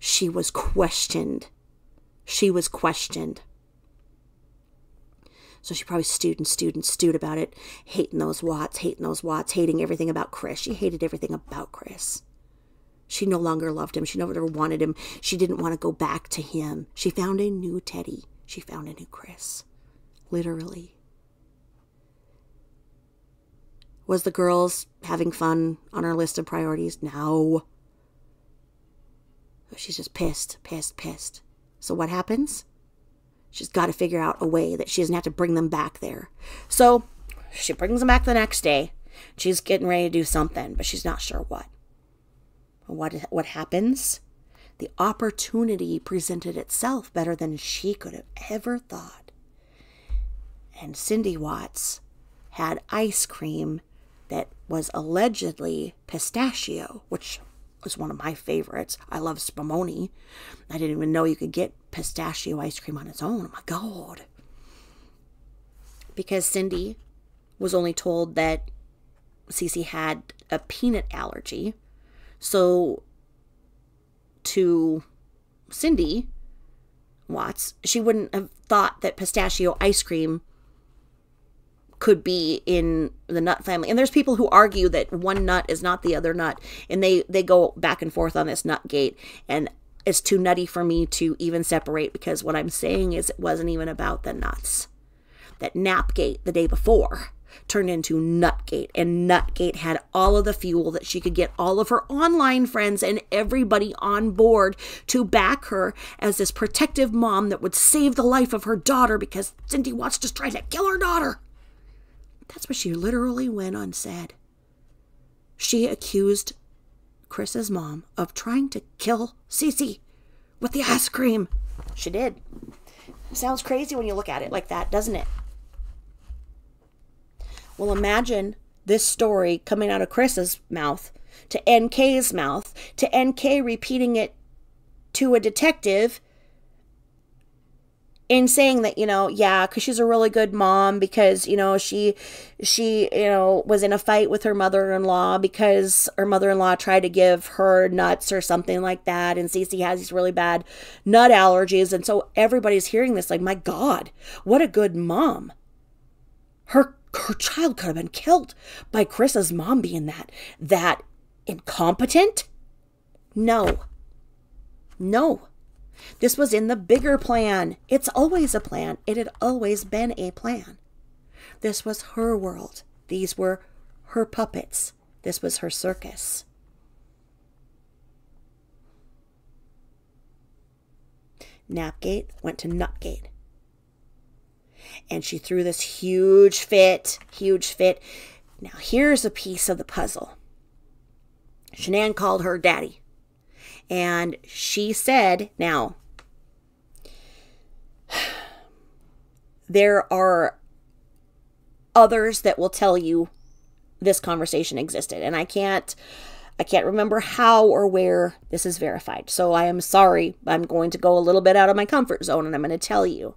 She was questioned. She was questioned. So she probably stewed about it, hating those Watts, hating everything about Chris. She hated everything about Chris. She no longer loved him. She never wanted him. She didn't want to go back to him. She found a new Teddy. She found a new Chris. Literally. Was the girls having fun on her list of priorities? No. She's just pissed. So what happens? She's got to figure out a way that she doesn't have to bring them back there. So she brings them back the next day. She's getting ready to do something, but she's not sure what. What happens? The opportunity presented itself better than she could have ever thought. And Cindy Watts had ice cream that was allegedly pistachio, which was one of my favorites. I love spumoni. I didn't even know you could get pistachio ice cream on its own. Oh my God. Because Cindy was only told that Cece had a peanut allergy. So to Cindy Watts, she wouldn't have thought that pistachio ice cream could be in the nut family. And there's people who argue that one nut is not the other nut. And they go back and forth on this nut gate. And it's too nutty for me to even separate, because what I'm saying is it wasn't even about the nuts. That Napgate the day before turned into Nutgate, and Nutgate had all of the fuel that she could get all of her online friends and everybody on board to back her as this protective mom that would save the life of her daughter because Cindy Watts just tried to kill her daughter. That's what she literally went on said. She accused Chris's mom of trying to kill Cece with the ice cream. She did. Sounds crazy when you look at it like that, doesn't it? Well, imagine this story coming out of Chris's mouth to NK's mouth, to NK repeating it to a detective, in saying that, yeah, because she's a really good mom, because, she was in a fight with her mother-in-law because her mother-in-law tried to give her nuts or something like that. And Cece has these really bad nut allergies. And so everybody's hearing this like, my God, what a good mom. Her child could have been killed by Chris's mom being that incompetent. No. This was in the bigger plan. It's always a plan. It had always been a plan. This was her world. These were her puppets. This was her circus. Napgate went to Nutgate. And she threw this huge fit. Now, here's a piece of the puzzle. Shanann called her daddy. And she said, now, there are others that will tell you this conversation existed. And I can't remember how or where this is verified. So I am sorry. I'm going to go a little bit out of my comfort zone, and I'm going to tell you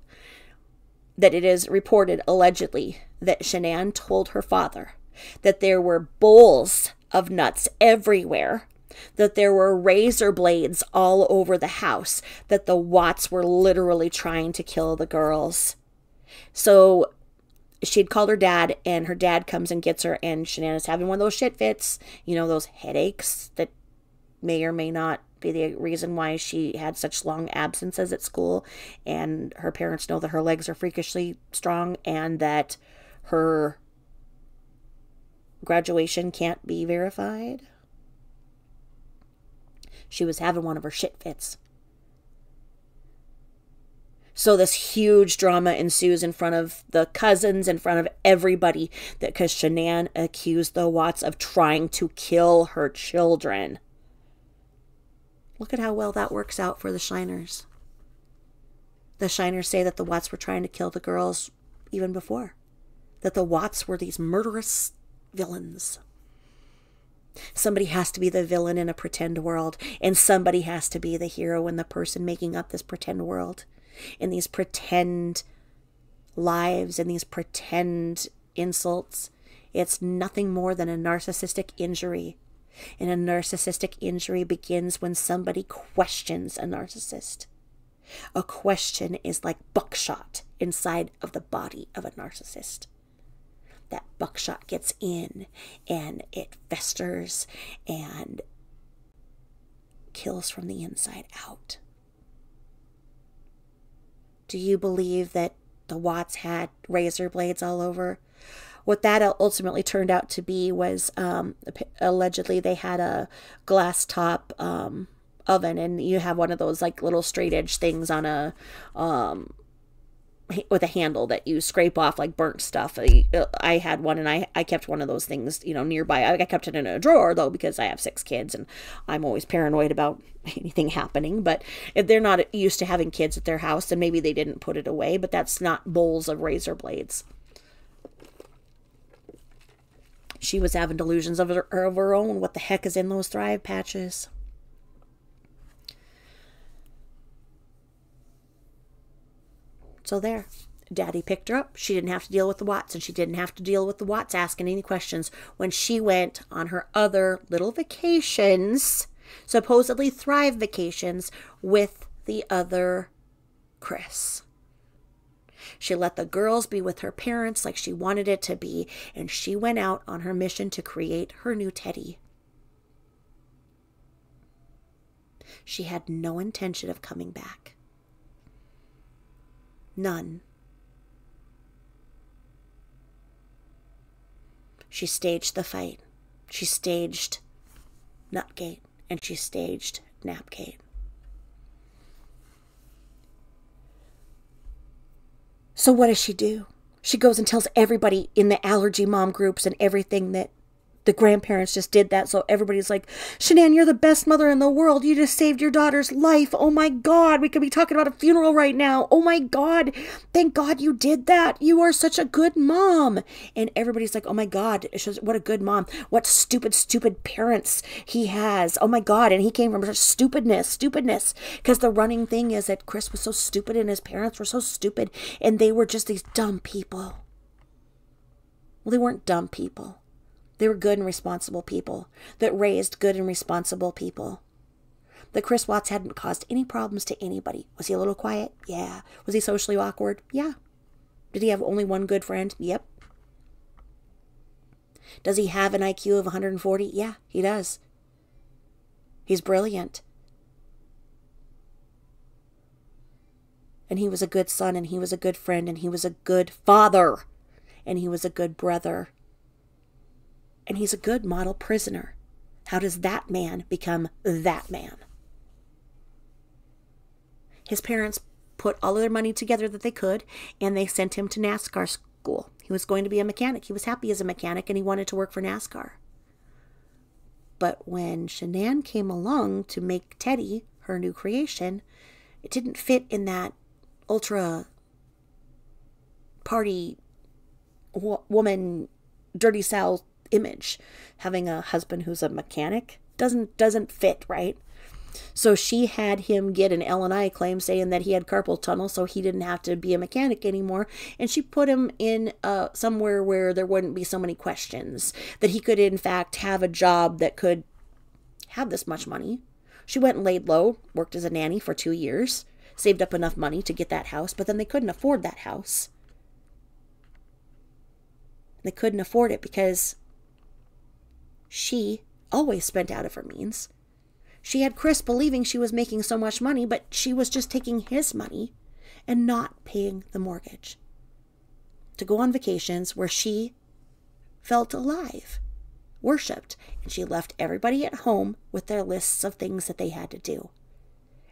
that it is reported, allegedly, that Shanann told her father that there were bowls of nuts everywhere, that there were razor blades all over the house, that the Watts were literally trying to kill the girls. So she'd called her dad, and her dad comes and gets her, and Shanann is having one of those shit fits, those headaches that may or may not be the reason why she had such long absences at school. And her parents know that her legs are freakishly strong and that her graduation can't be verified. She was having one of her shit fits. So this huge drama ensues in front of the cousins, in front of everybody, because Shanann accused the Watts of trying to kill her children. Look at how well that works out for the Shiners. The Shiners say that the Watts were trying to kill the girls even before. That the Watts were these murderous villains. Somebody has to be the villain in a pretend world, and somebody has to be the hero and the person making up this pretend world, in these pretend lives and these pretend insults. It's nothing more than a narcissistic injury. And a narcissistic injury begins when somebody questions a narcissist. A question is like buckshot inside of the body of a narcissist. That buckshot gets in and it festers and kills from the inside out. Do you believe that the Watts had razor blades all over? What that ultimately turned out to be was allegedly they had a glass top oven, and you have one of those like little straight edge things on a with a handle that you scrape off like burnt stuff. I had one, and I kept one of those things, nearby. I kept it in a drawer though, because I have 6 kids and I'm always paranoid about anything happening. But if they're not used to having kids at their house, then maybe they didn't put it away, but that's not bowls of razor blades. She was having delusions of her own. What the heck is in those Thrive patches? So there. Daddy picked her up. She didn't have to deal with the Watts, and she didn't have to deal with the Watts asking any questions when she went on her other little vacations, supposedly Thrive vacations, with the other Chris. She let the girls be with her parents like she wanted it to be, and she went out on her mission to create her new Teddy. She had no intention of coming back. None. She staged the fight. She staged Nutgate, and she staged Napgate. So what does she do? She goes and tells everybody in the allergy mom groups and everything that the grandparents just did that. So everybody's like, Shanann, you're the best mother in the world. You just saved your daughter's life. Oh my God. We could be talking about a funeral right now. Oh my God. Thank God you did that. You are such a good mom. And everybody's like, oh my God, what a good mom. What stupid, stupid parents he has. Oh my God. And he came from such stupidness. Because the running thing is that Chris was so stupid and his parents were so stupid. And they were just these dumb people. Well, they weren't dumb people. They were good and responsible people that raised good and responsible people. That Chris Watts hadn't caused any problems to anybody. Was he a little quiet? Yeah. Was he socially awkward? Yeah. Did he have only one good friend? Yep. Does he have an IQ of 140? Yeah, he does. He's brilliant. And he was a good son, and he was a good friend, and he was a good father, and he was a good brother. And he's a good model prisoner. How does that man become that man? His parents put all of their money together that they could, and they sent him to NASCAR school. He was going to be a mechanic. He was happy as a mechanic, and he wanted to work for NASCAR. But when Shanann came along to make Teddy her new creation, it didn't fit in that ultra party woman, dirty South image. Having a husband who's a mechanic doesn't fit, right? So she had him get an L&I claim saying that he had carpal tunnel, so he didn't have to be a mechanic anymore. And she put him in somewhere where there wouldn't be so many questions, that he could in fact have a job that could have this much money. She went and laid low, worked as a nanny for 2 years, saved up enough money to get that house, but then they couldn't afford that house. They couldn't afford it because she always spent out of her means. She had Chris believing she was making so much money, but she was just taking his money and not paying the mortgage to go on vacations where she felt alive, worshipped, and she left everybody at home with their lists of things that they had to do.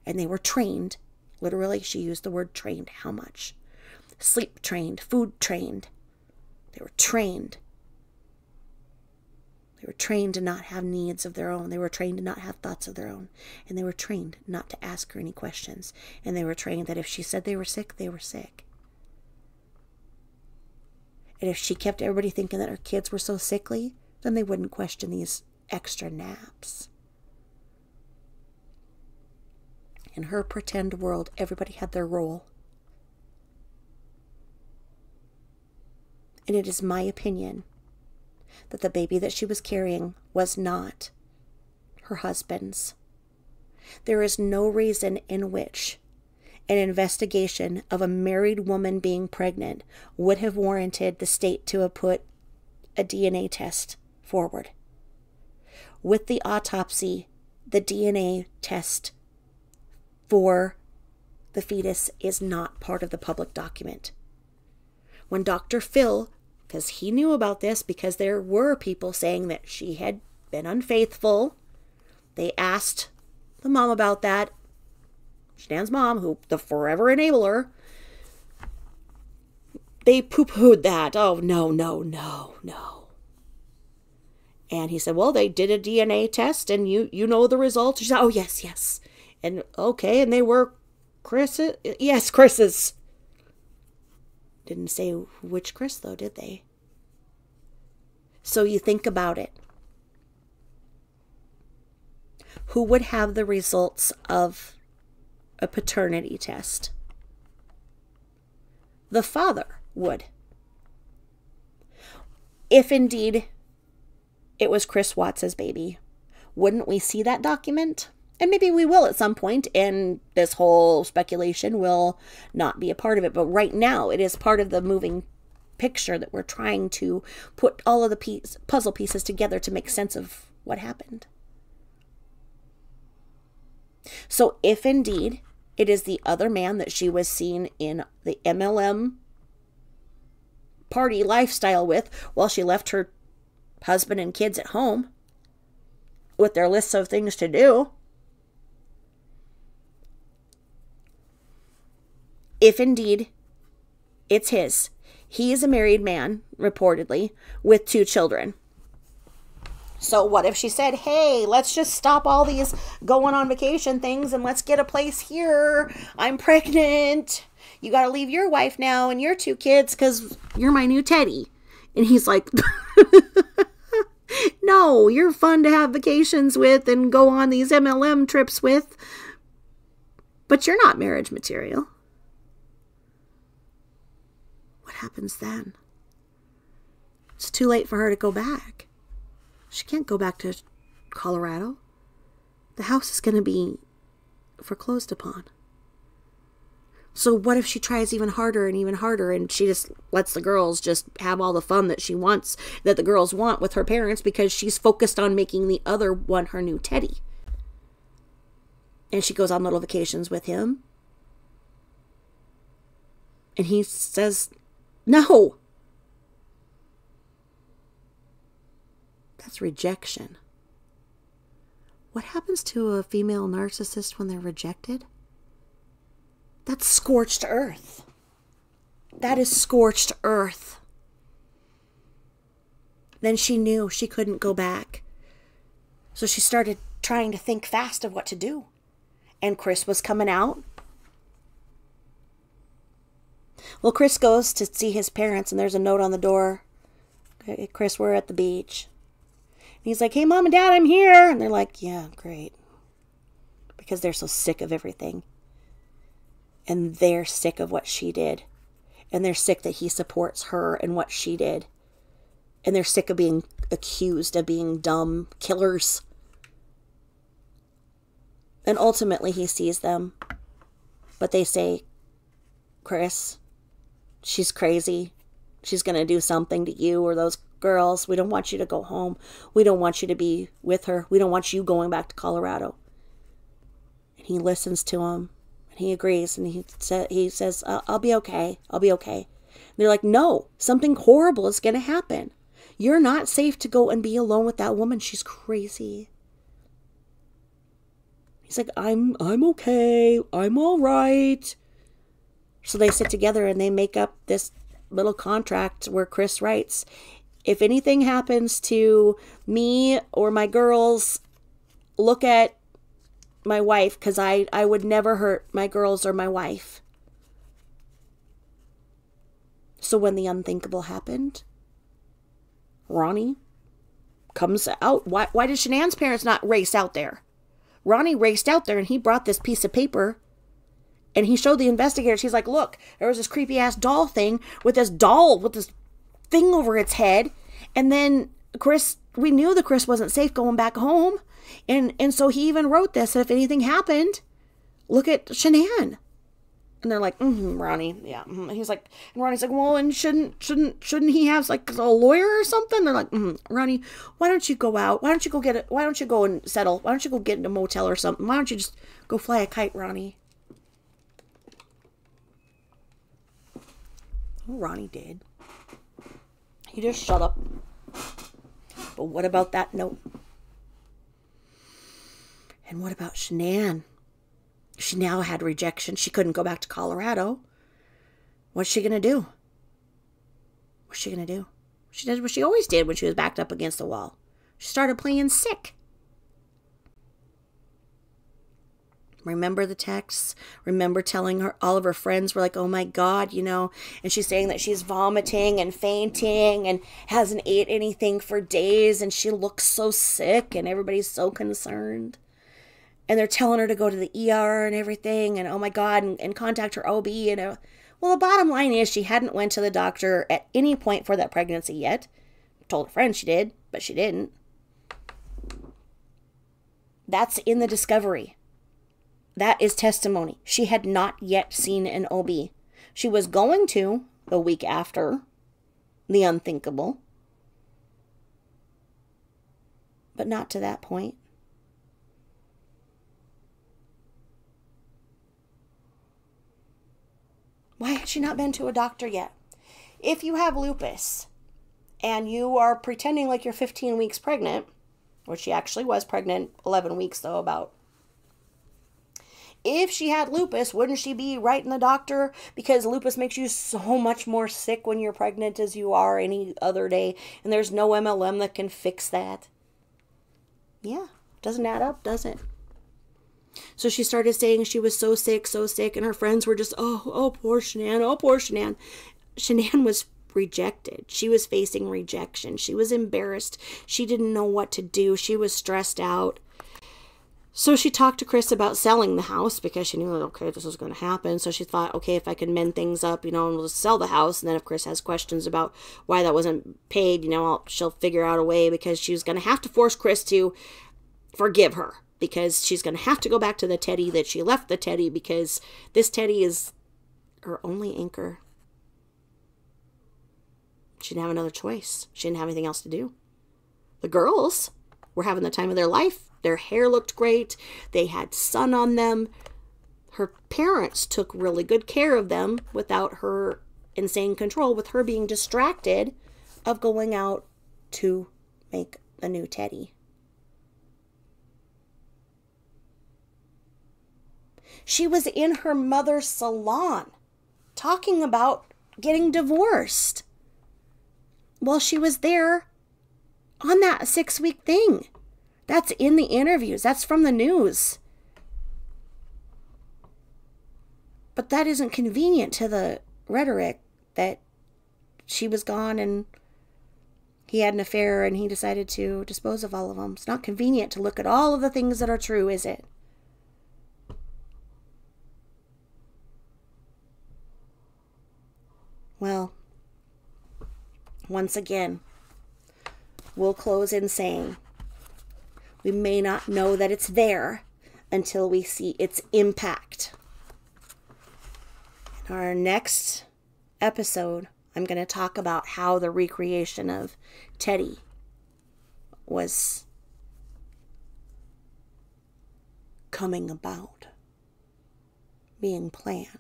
And they were trained, literally, she used the word trained, how much? Sleep trained, food trained. They were trained. They were trained to not have needs of their own. They were trained to not have thoughts of their own. And they were trained not to ask her any questions. And they were trained that if she said they were sick, they were sick. And if she kept everybody thinking that her kids were so sickly, then they wouldn't question these extra naps. In her pretend world, everybody had their role. And it is my opinion that the baby that she was carrying was not her husband's. There is no reason in which an investigation of a married woman being pregnant would have warranted the state to have put a DNA test forward. With the autopsy, the DNA test for the fetus is not part of the public document. When Dr. Phil, because he knew about this, because there were people saying that she had been unfaithful, they asked the mom about that. Shanann's mom, who the forever enabler, they poo-pooed that. Oh, no. And he said, well, they did a DNA test and you know the results. She said, oh, yes. And okay, and they were Chris's. Yes, Chris's. Didn't say which Chris, though, did they? So you think about it. Who would have the results of a paternity test? The father would. If indeed it was Chris Watts' baby, wouldn't we see that document? And maybe we will at some point, and this whole speculation will not be a part of it. But right now, it is part of the moving picture that we're trying to put all of the puzzle pieces together to make sense of what happened. So if indeed it is the other man that she was seen in the MLM party lifestyle with while she left her husband and kids at home with their lists of things to do, if indeed it's his, he is a married man, reportedly, with 2 children. So what if she said, hey, let's just stop all these going on vacation things and let's get a place here. I'm pregnant. You got to leave your wife now and your 2 kids because you're my new teddy. And he's like, no, you're fun to have vacations with and go on these MLM trips with, but you're not marriage material. What happens then? It's too late for her to go back. She can't go back to Colorado. The house is going to be foreclosed upon. So what if she tries even harder and she just lets the girls just have all the fun that she wants, that the girls want with her parents, because she's focused on making the other one her new teddy. And she goes on little vacations with him. And he says, no. That's rejection. What happens to a female narcissist when they're rejected? That's scorched earth. That is scorched earth. Then she knew she couldn't go back. So she started trying to think fast of what to do. And Chris was coming out. Well, Chris goes to see his parents, and there's a note on the door. Hey, Chris, we're at the beach. And he's like, hey, Mom and Dad, I'm here. And they're like, yeah, great. Because they're so sick of everything. And they're sick of what she did. And they're sick that he supports her and what she did. And they're sick of being accused of being dumb killers. And ultimately he sees them. But they say, Chris, she's crazy. She's going to do something to you or those girls. We don't want you to go home. We don't want you to be with her. We don't want you going back to Colorado. And he listens to him. And he agrees. And he says, I'll be okay. I'll be okay. And they're like, no, something horrible is going to happen. You're not safe to go and be alone with that woman. She's crazy. He's like, I'm okay. I'm all right. So they sit together and they make up this little contract where Chris writes, if anything happens to me or my girls, look at my wife, because I would never hurt my girls or my wife. So when the unthinkable happened, Ronnie comes out. Why did Shannan's parents not race out there? Ronnie raced out there and he brought this piece of paper and he showed the investigators. He's like, look, there was this creepy ass doll thing with this thing over its head. And then Chris, we knew that Chris wasn't safe going back home. And so he even wrote this, that if anything happened, look at Shanann. And they're like, Ronnie, yeah. And he's like, and Ronnie's like, well, and shouldn't he have like a lawyer or something? They're like, Ronnie, why don't you go out? Why don't you go and settle? Why don't you go get in a motel or something? Why don't you just go fly a kite, Ronnie? Well, Ronnie did. He just shut up. But what about that note? And what about Shanann? She now had rejection. She couldn't go back to Colorado. What's she going to do? What's she going to do? She did what she always did when she was backed up against the wall. She started playing sick. Remember the texts? Remember telling her, all of her friends were like, oh my God, and she's saying that she's vomiting and fainting and hasn't ate anything for days and she looks so sick and everybody's so concerned. And they're telling her to go to the ER and everything and oh my God, and contact her OB. Well, the bottom line is she hadn't went to the doctor at any point for that pregnancy yet. Told a friend she did, but she didn't. That's in the discovery. That is testimony. She had not yet seen an OB. She was going to the week after the unthinkable. But not to that point. Why had she not been to a doctor yet? If you have lupus and you are pretending like you're 15 weeks pregnant, which she actually was pregnant 11 weeks though, about. If she had lupus, wouldn't she be writing the doctor? Because lupus makes you so much more sick when you're pregnant as you are any other day. And there's no MLM that can fix that. Yeah, doesn't add up, does it? So she started saying she was so sick, and her friends were just, oh, poor Shanann, oh, poor Shanann. Shanann was rejected. She was facing rejection. She was embarrassed. She didn't know what to do. She was stressed out. So she talked to Chris about selling the house because she knew, okay, this was going to happen. So she thought, okay, if I can mend things up, and we'll just sell the house. And then if Chris has questions about why that wasn't paid, she'll figure out a way, because she was going to have to force Chris to forgive her, because she's going to have to go back to the Teddy that she left the Teddy, because this Teddy is her only anchor. She didn't have another choice. She didn't have anything else to do. The girls were having the time of their life. Their hair looked great. They had sun on them. Her parents took really good care of them without her insane control, with her being distracted of going out to make a new Teddy. She was in her mother's salon talking about getting divorced while she was there on that 6-week thing. That's in the interviews. That's from the news. But that isn't convenient to the rhetoric that she was gone and he had an affair and he decided to dispose of all of them. It's not convenient to look at all of the things that are true, is it? Well, once again, we'll close in saying, we may not know that it's there until we see its impact. In our next episode, I'm going to talk about how the recreation of Teddy was coming about, being planned.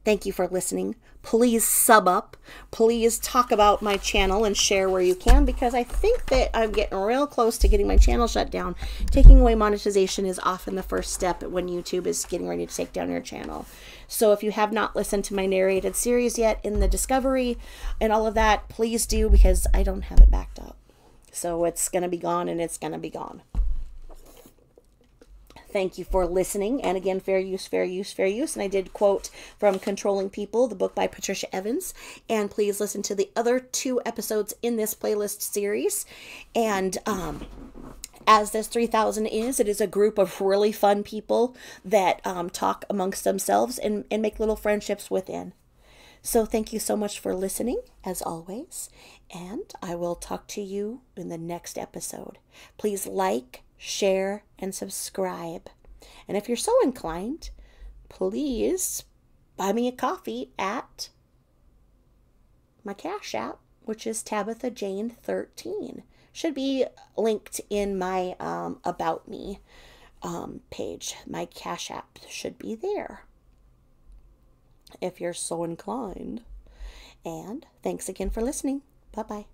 Thank you for listening. Please sub up. Please talk about my channel and share where you can, because I think that I'm getting real close to getting my channel shut down. Taking away monetization is often the first step when YouTube is getting ready to take down your channel. So if you have not listened to my narrated series yet in the Discovery and all of that, please do, because I don't have it backed up. So it's going to be gone, and it's going to be gone. Thank you for listening. And again, fair use, fair use, fair use. And I did quote from Controlling People, the book by Patricia Evans. And please listen to the other 2 episodes in this playlist series. And as this 3000 is, it is a group of really fun people that talk amongst themselves and make little friendships within. So thank you so much for listening, as always. And I will talk to you in the next episode. Please like, share, and subscribe. And if you're so inclined, please buy me a coffee at my Cash App, which is Tabitha Jane 13. Should be linked in my About Me page. My Cash App should be there, if you're so inclined. And thanks again for listening. Bye-bye.